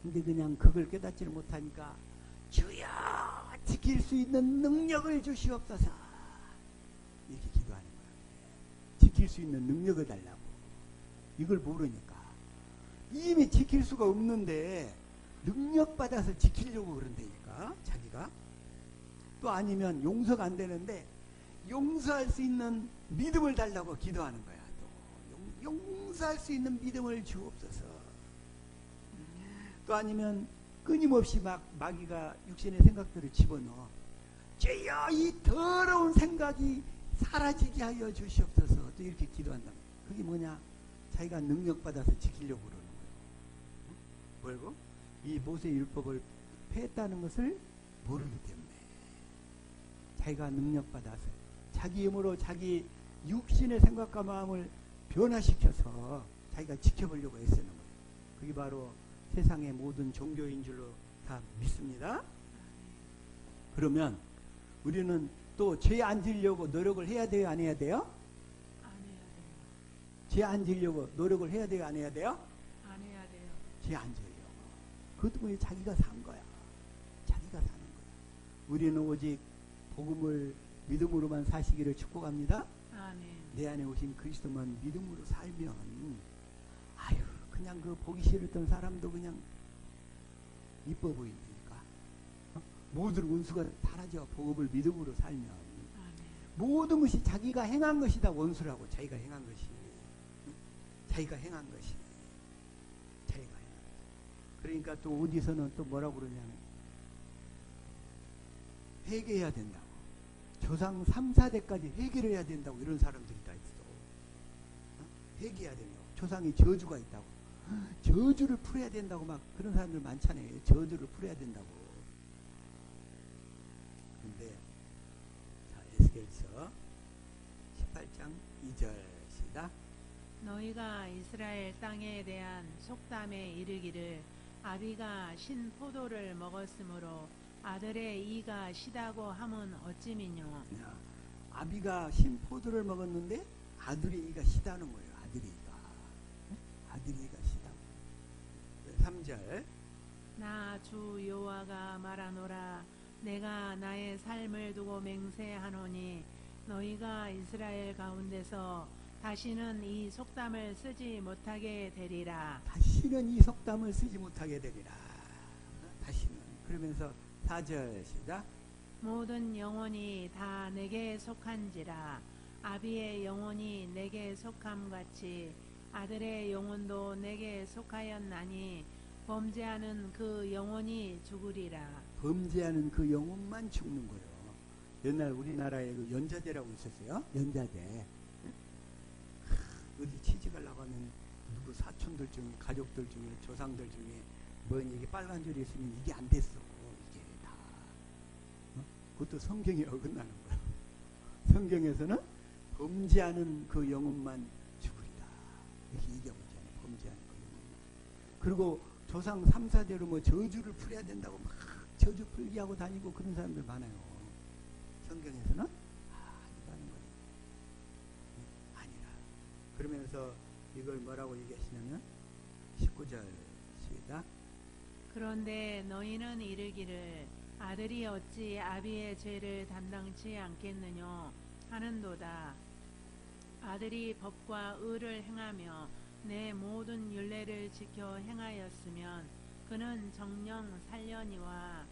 근데 그냥 그걸 깨닫지를 못하니까 주여 지킬 수 있는 능력을 주시옵소서 이렇게 기도하는 거야. 지킬 수 있는 능력을 달라고. 이걸 모르니까 이미 지킬 수가 없는데 능력 받아서 지키려고 그런다니까. 자기가 또 아니면 용서가 안 되는데 용서할 수 있는 믿음을 달라고 기도하는 거야. 또 용서할 수 있는 믿음을 주옵소서. 또 아니면 끊임없이 마귀가 육신의 생각들을 집어넣어. 주여 이 더러운 생각이 사라지게 하여 주시옵소서. 또 이렇게 기도한다. 그게 뭐냐? 자기가 능력받아서 지키려고 그러는 거예요. 뭐고? 이 모세 율법을 폐했다는 것을 모르기 때문에 자기가 능력받아서 자기 힘으로 자기 육신의 생각과 마음을 변화시켜서 자기가 지켜보려고 애쓰는 거예요. 그게 바로 세상의 모든 종교인 줄로 다 믿습니다. 그러면 우리는 또 죄 안 지려고 노력을 해야 돼요, 안 해야 돼요? 안 해야 돼요. 죄 안 지려고 노력을 해야 돼요, 안 해야 돼요? 안 해야 돼요. 죄 안 지려고. 그것도 뭐예요? 자기가 산 거야. 자기가 사는 거야. 우리는 오직 복음을 믿음으로만 사시기를 축복합니다. 아멘. 내 안에 오신 그리스도만 믿음으로 살면 그냥 그 보기 싫었던 사람도 그냥 이뻐 보이니까 모든 원수가 사라져. 복음을 믿음으로 살면 아멘. 모든 것이 자기가 행한 것이다. 원수라고. 자기가 행한 것이. 자기가 행한 것이. 자기가 행한 것이. 그러니까 또 어디서는 또 뭐라고 그러냐면 회개해야 된다고. 조상 3, 4대까지 회개를 해야 된다고. 이런 사람들이 다 있어. 회개해야 된다고. 조상이 저주가 있다고. 저주를 풀어야 된다고 막 그런 사람들 많잖아요. 저주를 풀어야 된다고. 근데 자, 에스겔서 18장 2절 시작. 너희가 이스라엘 땅에 대한 속담에 이르기를 아비가 신 포도를 먹었으므로 아들의 이가 시다고 함은 어찌미뇨. 야, 아비가 신 포도를 먹었는데 아들의 이가 시다는 거예요. 아들의 이가. 아들의 이가 시다고. 3절. 나 주 여호와가 말하노라. 내가 나의 삶을 두고 맹세하노니 너희가 이스라엘 가운데서 다시는 이 속담을 쓰지 못하게 되리라. 다시는 이 속담을 쓰지 못하게 되리라. 다시는. 그러면서 4절 시작. 모든 영혼이 다 내게 속한지라. 아비의 영혼이 내게 속함같이 아들의 영혼도 내게 속하였나니 범죄하는 그 영혼이 죽으리라. 범죄하는 그 영혼만 죽는 거예요. 옛날 우리나라에 그 연자제라고 있었어요. 연자제. 어디 취직을 나가면 누구 사촌들 중에, 가족들 중에, 조상들 중에 뭐 이게 빨간 줄이 있으면 이게 안 됐어. 이게 다. 그것도 성경에 어긋나는 거예요. 성경에서는 범죄하는 그 영혼만 죽으리라. 이렇게 얘기하고 있잖아요. 범죄하는 그 영혼만. 그리고 조상 3, 4대로 뭐 저주를 풀어야 된다고 막 저주 풀기 하고 다니고 그런 사람들 많아요. 성경에서는 아니라는 거예요. 아니라. 그러면서 이걸 뭐라고 얘기하시냐면 19절 시작. 그런데 너희는 이르기를 아들이 어찌 아비의 죄를 담당치 않겠느뇨 하는도다. 아들이 법과 의를 행하며 내 모든 율례를 지켜 행하였으면 그는 정령 살려니와.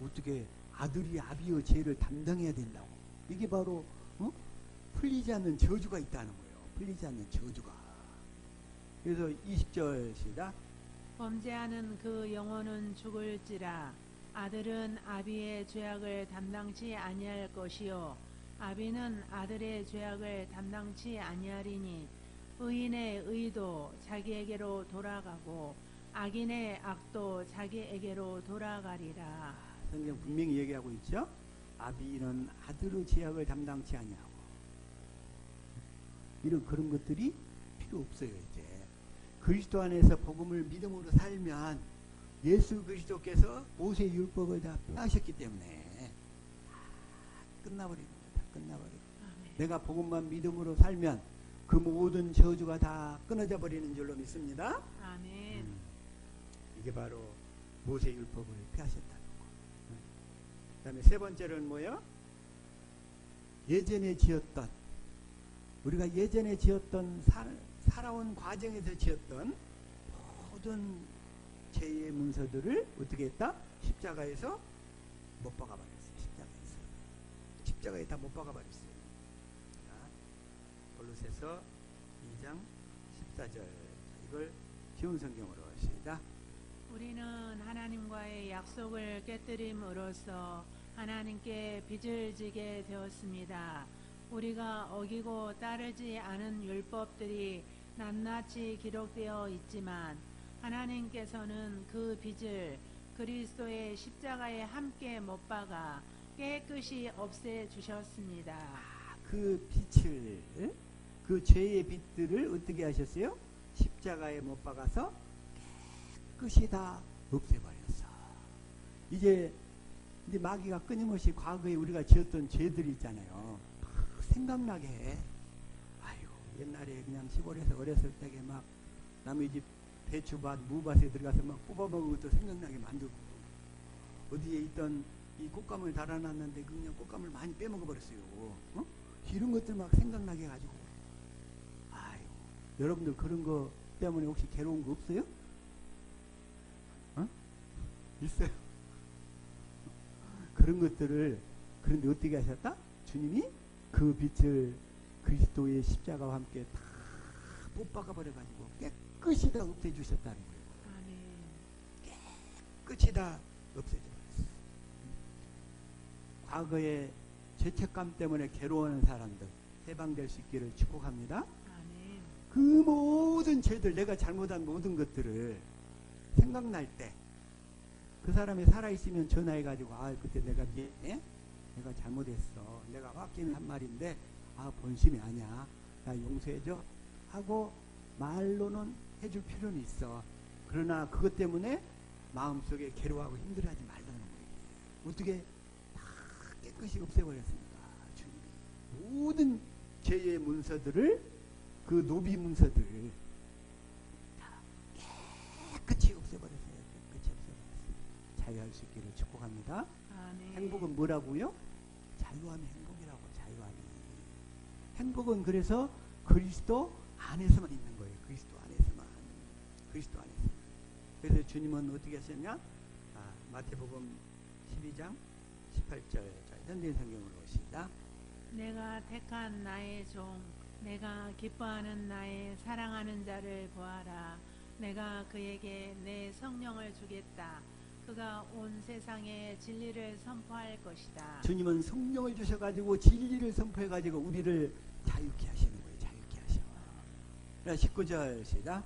어떻게 아들이 아비의 죄를 담당해야 된다고. 이게 바로 풀리지 않는 저주가 있다는 거예요. 풀리지 않는 저주가. 그래서 20절 시작. 범죄하는 그 영혼은 죽을지라. 아들은 아비의 죄악을 담당치 아니할 것이요 아비는 아들의 죄악을 담당치 아니하리니 의인의 의도 자기에게로 돌아가고 악인의 악도 자기에게로 돌아가리라. 성경 분명히 얘기하고 있죠. 아비는 아들의 죄악을 담당치 아니하고. 이런 그런 것들이 필요 없어요. 이제 그리스도 안에서 복음을 믿음으로 살면 예수 그리스도께서 모세 율법을 다 하셨기 때문에 다 끝나버리는 거예요. 다 끝나버리고. 내가 복음만 믿음으로 살면 그 모든 저주가 다 끊어져 버리는 줄로 믿습니다. 아멘. 이게 바로 모세 율법을 폐하셨다는 거. 그 다음에 세 번째는 뭐예요? 예전에 지었던, 우리가 예전에 지었던 살아온 과정에서 지었던 모든 죄의 문서들을 어떻게 했다? 십자가에서 못 박아버렸어요. 십자가에 다 못 박아버렸어요. 골로새서 2장 14절. 이걸 쉬운 성경으로 시작. 우리는 하나님과의 약속을 깨뜨림으로써 하나님께 빚을 지게 되었습니다. 우리가 어기고 따르지 않은 율법들이 낱낱이 기록되어 있지만 하나님께서는 그 빚을 그리스도의 십자가에 함께 못 박아 깨끗이 없애 주셨습니다. 그 빛을, 그 죄의 빛들을 어떻게 하셨어요? 십자가에 못 박아서 깨끗이 다 없애버렸어. 이제 마귀가 끊임없이 과거에 우리가 지었던 죄들이 있잖아요. 막 생각나게 해. 아유, 옛날에 그냥 시골에서 어렸을 때에 막 남의 집 배추밭, 무밭에 들어가서 막 뽑아먹은 것도 생각나게 만들고, 어디에 있던 이 꽃감을 달아놨는데 그냥 꽃감을 많이 빼먹어버렸어요. 이런 것들 막 생각나게 해가지고. 아유, 여러분들 그런 거 때문에 혹시 괴로운 거 없어요? 있어요. 그런 것들을, 그런데 어떻게 하셨다? 주님이 그 빛을 그리스도의 십자가와 함께 다 못 박아버려가지고 깨끗이 다 없애주셨다는 거예요. 아멘. 깨끗이 다 없애주셨어요. 과거에 죄책감 때문에 괴로워하는 사람들 해방될 수 있기를 축복합니다. 아멘. 그 모든 죄들, 내가 잘못한 모든 것들을 생각날 때 그 사람이 살아있으면 전화해가지고, 아, 그때 내가 내가 잘못했어. 내가 확신을 한 말인데, 아, 본심이 아니야. 나 용서해줘. 하고 말로는 해줄 필요는 있어. 그러나 그것 때문에 마음속에 괴로워하고 힘들어하지 말라는 거예요. 어떻게 다 깨끗이 없애버렸습니까? 주님이 모든 죄의 문서들을, 그 노비 문서들을 다 깨끗이 없애버렸어요. 깨끗이 없애버렸어요. 자유할 수 있기를 축복합니다. 아멘. 행복은 뭐라고요? 자유함이 행복이라고. 자유함이. 행복은 그래서 그리스도 안에서만 있는 거예요. 그리스도 안에서만. 그리스도 안에서만. 그래서 주님은 어떻게 하셨냐? 마태복음 12장 18절 현대인 성경으로 오시다. 내가 택한 나의 종, 내가 기뻐하는 나의 사랑하는 자를 보아라. 내가 그에게 내 성령을 주겠다. 그가 온 세상에 진리를 선포할 것이다. 주님은 성령을 주셔가지고 진리를 선포해가지고 우리를 자유케 하시는 거예요. 자유케 하셔. 19절 시작.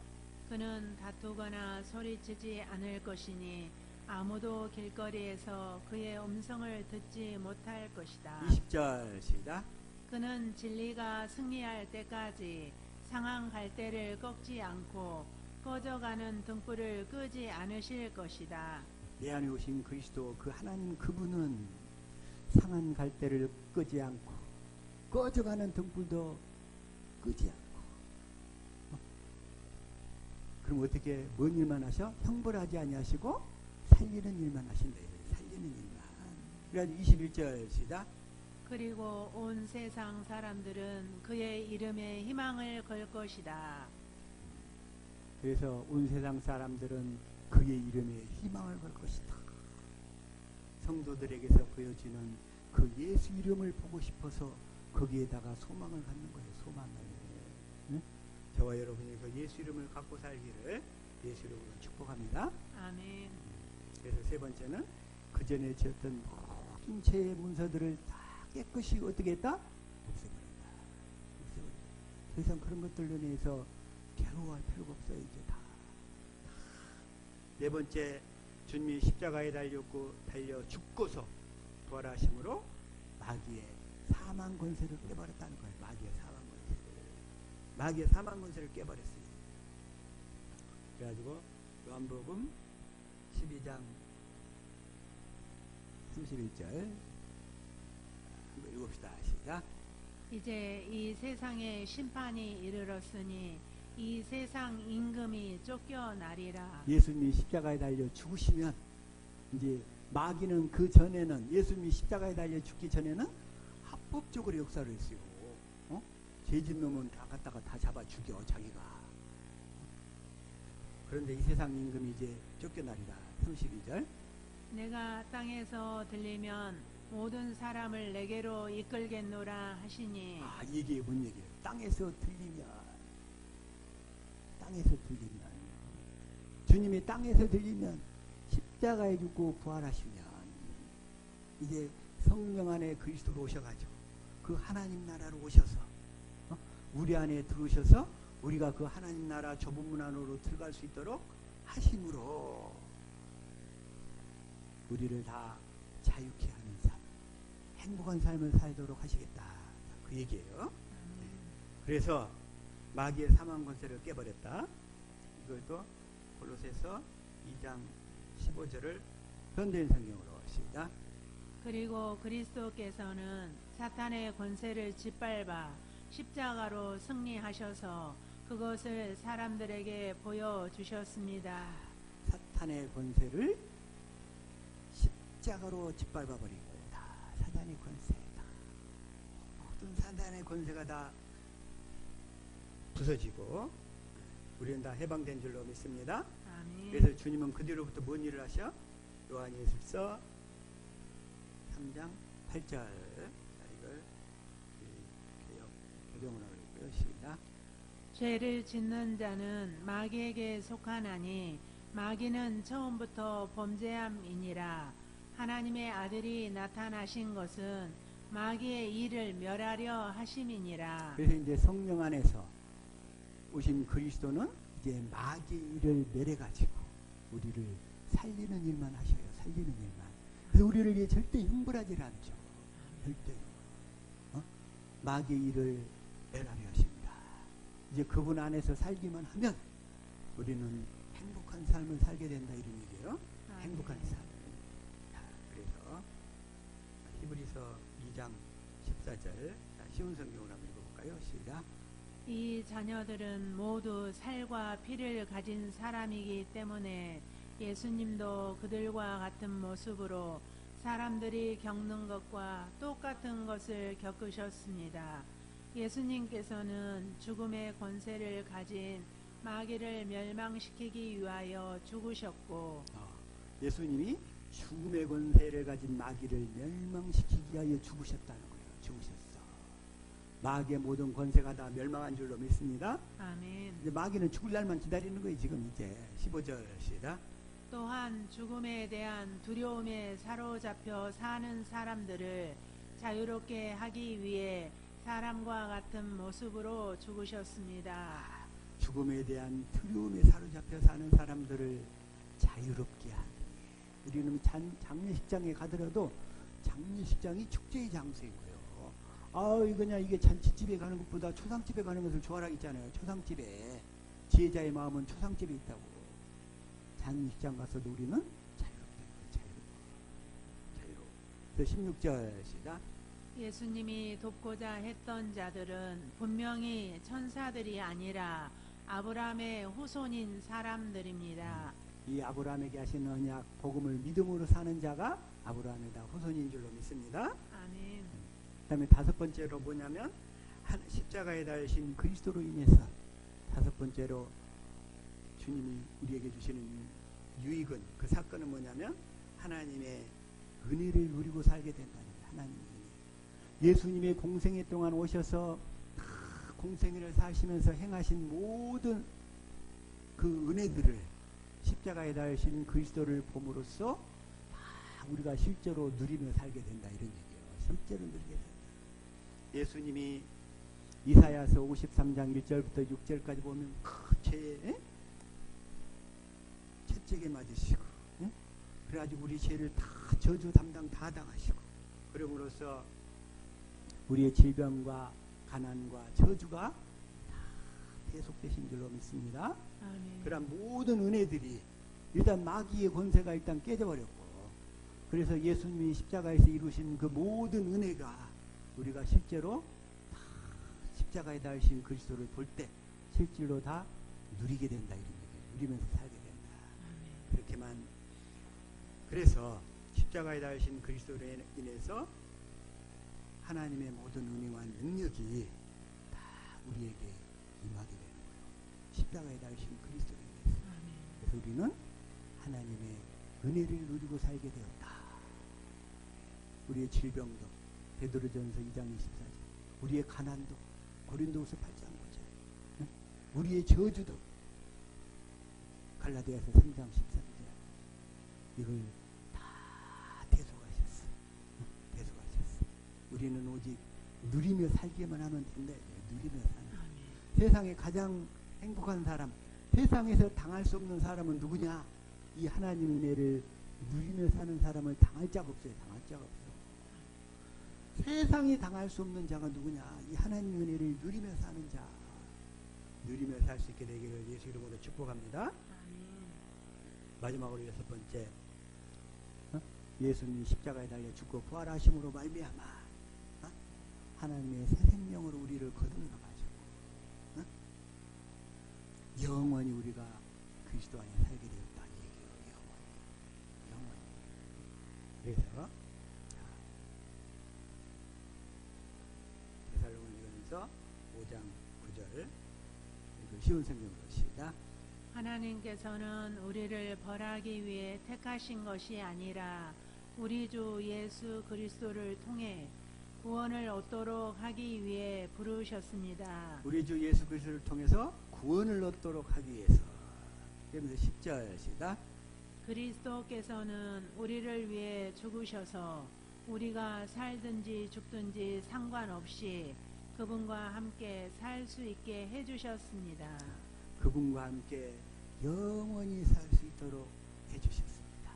그는 다투거나 소리치지 않을 것이니 아무도 길거리에서 그의 음성을 듣지 못할 것이다. 20절 시작. 그는 진리가 승리할 때까지 상한 갈대를 꺾지 않고 꺼져가는 등불을 끄지 않으실 것이다. 내 안에 오신 그리스도, 그 하나님 그분은 상한 갈대를 끄지 않고 꺼져가는 등불도 끄지 않고. 그럼 어떻게 뭔 일만 하셔? 형벌하지 아니하시고 살리는 일만 하신다. 살리는 일만. 그래가지고 21절 시작. 그리고 온 세상 사람들은 그의 이름에 희망을 걸 것이다. 그래서 온 세상 사람들은 그의 이름에 희망을 걸 것이다. 성도들에게서 보여지는 그 예수 이름을 보고 싶어서 거기에다가 소망을 갖는 거예요. 소망을. 응? 저와 여러분이 그 예수 이름을 갖고 살기를 예수 이름으로 축복합니다. 아멘. 그래서 세 번째는 그 전에 지었던 모든 죄의 문서들을 다 깨끗이 어떻게 했다? 없애버린다. 없애버린다. 더 이상 그런 것들로 인해서 괴로워할 필요가 없어요. 이제 다. 네 번째, 주님이 십자가에 달려 죽고서 부활하심으로 마귀의 사망 권세를 깨버렸다는 거예요. 마귀의 사망 권세를. 마귀의 사망 권세를 깨버렸어요. 그래가지고 요한복음 12장 31절 한번 읽읍시다. 시작. 이제 이 세상에 심판이 이르렀으니 이 세상 임금이 쫓겨나리라. 예수님이 십자가에 달려 죽으시면 이제 마귀는 그 전에는 예수님이 십자가에 달려 죽기 전에는 합법적으로 역사를 했어요. 죄진 놈은 다 갖다가 다 잡아 죽여 자기가. 그런데 이 세상 임금이 이제 쫓겨나리라. 32절. 내가 땅에서 들리면 모든 사람을 내게로 이끌겠노라 하시니. 이게 뭔 얘기예요? 땅에서 들리면 주님이 땅에서 들리면 십자가에 죽고 부활하시면 이제 성령 안에 그리스도로 오셔가지고 그 하나님 나라로 오셔서 우리 안에 들어오셔서 우리가 그 하나님 나라 좁은 문 안으로 들어갈 수 있도록 하심으로 우리를 다 자유케 하는 삶, 행복한 삶을 살도록 하시겠다. 그 얘기예요. 그래서 마귀의 사망 권세를 깨버렸다. 이것도 골로새서 2장 15절을 현대인 성경으로 시작. 그리고 그리스도께서는 사탄의 권세를 짓밟아 십자가로 승리하셔서 그것을 사람들에게 보여주셨습니다. 사탄의 권세를 십자가로 짓밟아버린 거다. 사탄의 권세다. 모든 사탄의 권세가 다 부서지고 우리는 다 해방된 줄로 믿습니다. 아멘. 그래서 주님은 그 뒤로부터 뭔 일을 하셔? 요한일서 3장 8절. 이걸 개경으로 읽고요. 시작. 죄를 짓는 자는 마귀에게 속하나니 마귀는 처음부터 범죄함이니라. 하나님의 아들이 나타나신 것은 마귀의 일을 멸하려 하심이니라. 그래서 이제 성령 안에서 오신 그리스도는 이제 마귀 일을 멸해가지고 우리를 살리는 일만 하셔요. 살리는 일만. 그래서 우리를 이제 절대 형벌하지 않죠. 절대. 마귀 일을 멸하려 하십니다. 이제 그분 안에서 살기만 하면 우리는 행복한 삶을 살게 된다 이런 얘기예요. 행복한 삶. 그래서 히브리서 2장 14절. 자, 쉬운 성경으로 한번 읽어볼까요? 시작. 이 자녀들은 모두 살과 피를 가진 사람이기 때문에 예수님도 그들과 같은 모습으로 사람들이 겪는 것과 똑같은 것을 겪으셨습니다. 예수님께서는 죽음의 권세를 가진 마귀를 멸망시키기 위하여 죽으셨고, 예수님이 죽음의 권세를 가진 마귀를 멸망시키기 위하여 죽으셨다는 거예요. 죽으셨어. 마귀의 모든 권세가 다 멸망한 줄로 믿습니다. 아멘. 이제 마귀는 죽을 날만 기다리는 거예요. 지금 이제 15절 시작. 또한 죽음에 대한 두려움에 사로잡혀 사는 사람들을 자유롭게 하기 위해 사람과 같은 모습으로 죽으셨습니다. 죽음에 대한 두려움에 사로잡혀 사는 사람들을 자유롭게 하기 위해. 우리는 장례식장에 가더라도 장례식장이 축제의 장소인 거예요. 이게 잔치집에 가는 것보다 초상집에 가는 것을 좋아라 했잖아요. 초상집에 지혜자의 마음은 초상집에 있다고. 장례식장 가서도 우리는 자유롭다. 자유로워. 16절 시작. 예수님이 돕고자 했던 자들은 분명히 천사들이 아니라 아브라함의 후손인 사람들입니다. 이 아브라함에게 하신 언약 복음을 믿음으로 사는 자가 아브라함의 다 후손인 줄로 믿습니다. 아멘. 그 다음에 다섯 번째로 뭐냐면 십자가에 달리신 그리스도로 인해서 다섯 번째로 주님이 우리에게 주시는 유익은, 그 사건은 뭐냐면 하나님의 은혜를 누리고 살게 된다는 거예요. 하나님의 은혜. 예수님의 공생애 동안 오셔서 공생애를 사시면서 행하신 모든 그 은혜들을 십자가에 달리신 그리스도를 봄으로써 다 우리가 실제로 누리며 살게 된다, 이런 얘기예요. 실제로 누리게 된다. 예수님이 이사야서 53장 1절부터 6절까지 보면 채찍에 맞으시고, 그래가지고 우리 죄를 다 저주 담당 다 당하시고, 그러므로써 우리의 질병과 가난과 저주가 다 대속되신 줄로 믿습니다. 아멘. 그런 모든 은혜들이 일단 마귀의 권세가 일단 깨져버렸고, 그래서 예수님이 십자가에서 이루신 그 모든 은혜가 우리가 실제로 다 십자가에 달리신 그리스도를 볼 때 실제로 다 누리게 된다, 이런 얘기예요. 누리면서 살게 된다. 그렇게만. 그래서 십자가에 달리신 그리스도로 인해서 하나님의 모든 은혜와 능력이 다 우리에게 임하게 되는 거예요. 십자가에 달리신 그리스도로 인해서. 그래서 우리는 하나님의 은혜를 누리고 살게 되었다. 우리의 질병도 베드로전서 2장 24절, 우리의 가난도 고린도후서 8장 9절, 우리의 저주도 갈라디아서 3장 13절, 이걸 다 대속하셨어. 대속하셨어. 우리는 오직 누리며 살기만 하면 된다. 누리며 사는. 세상에 가장 행복한 사람, 세상에서 당할 수 없는 사람은 누구냐? 이 하나님 은혜를 누리며 사는 사람을 당할 자가 없어요. 당할 자가 없어. 세상이 당할 수 없는 자가 누구냐? 이 하나님 은혜를 누리며 사는 자. 누리며 살 수 있게 되기를 예수 이름으로 축복합니다. 마지막으로 여섯 번째, 예수님이 십자가에 달려 죽고 부활하심으로 말미암아 하나님의 새 생명으로 우리를 거듭나가지고 영원히 우리가 그리스도 안에 살게 되었다, 이 얘기예요. 영원히. 그래서 데살로니가서 5장 9절, 쉬운 성경으로 시작. 하나님께서는 우리를 벌하기 위해 택하신 것이 아니라 우리 주 예수 그리스도를 통해 구원을 얻도록 하기 위해 부르셨습니다. 우리 주 예수 그리스도를 통해서 구원을 얻도록 하기 위해서. 그러면서 10절 시작. 그리스도께서는 우리를 위해 죽으셔서 우리가 살든지 죽든지 상관없이 그분과 함께 살 수 있게 해주셨습니다. 그분과 함께 영원히 살 수 있도록 해주셨습니다.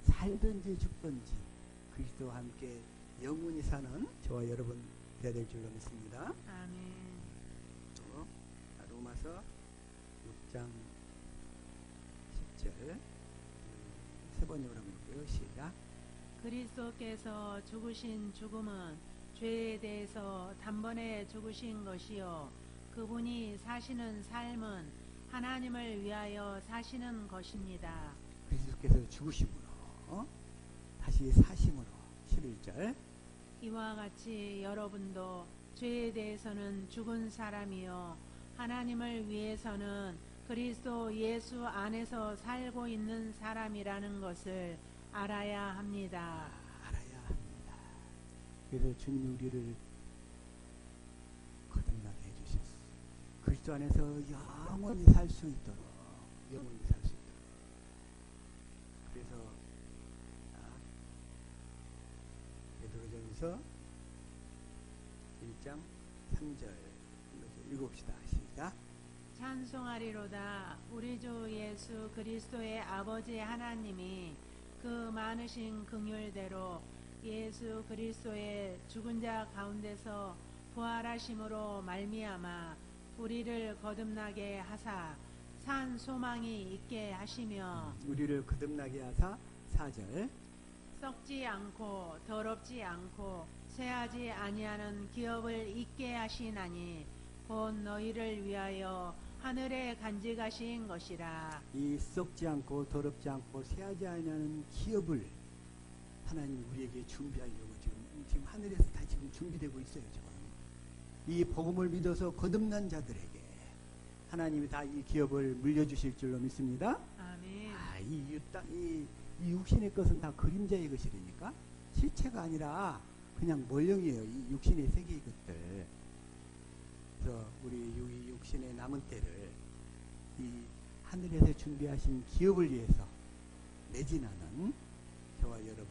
살든지 죽든지 그리스도와 함께 영원히 사는 저와 여러분 되어야 될 줄로 믿습니다. 아멘. 또 로마서 6장 10절 세 번역으로 한번 볼게요. 시작. 그리스도께서 죽으신 죽음은 죄에 대해서 단번에 죽으신 것이요 그분이 사시는 삶은 하나님을 위하여 사시는 것입니다. 그리스도께서 죽으심으로 다시 사심으로 11절 이와 같이 여러분도 죄에 대해서는 죽은 사람이요 하나님을 위해서는 그리스도 예수 안에서 살고 있는 사람이라는 것을 알아야 합니다. 알아야 합니다. 그래서 주님이 우리를 거듭나게 해주셨어. 그리스도 안에서 영원히 살 수 있도록 영원히 살 수 있도록. 그래서 베드로전서 1장 3절 읽읍시다. 시작. 찬송하리로다 우리 주 예수 그리스도의 아버지 하나님이 그 많으신 긍휼대로 예수 그리스도의 죽은 자 가운데서 부활하심으로 말미암아 우리를 거듭나게 하사 산 소망이 있게 하시며 우리를 거듭나게 하사 4절 썩지 않고 더럽지 않고 쇠하지 아니하는 기업을 있게 하시나니 곧 너희를 위하여 하늘에 간직하신 것이라. 이 썩지 않고 더럽지 않고 새하지 아니하는 기업을 하나님 우리에게 준비하려고 지금 하늘에서 다 지금 준비되고 있어요. 지금 이 복음을 믿어서 거듭난 자들에게 하나님이 다 이 기업을 물려주실 줄로 믿습니다. 아멘. 이 육신의 것은 다 그림자의 것이라니까 실체가 아니라 그냥 모형이에요. 이 육신의 세계의 것들. 그래서 우리 이 육신의 남은 때를 이 하늘에서 준비하신 기업을 위해서 매진하는 저와 여러분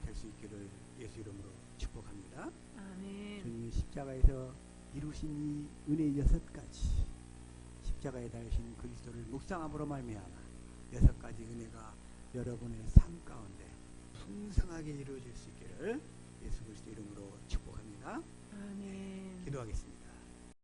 될 수 있기를 예수 이름으로 축복합니다. 아멘. 주님이 십자가에서 이루신 이 은혜 6가지 십자가에 달리신 그리스도를 묵상함으로 말미암아 6가지 은혜가 여러분의 삶 가운데 풍성하게 이루어질 수 있기를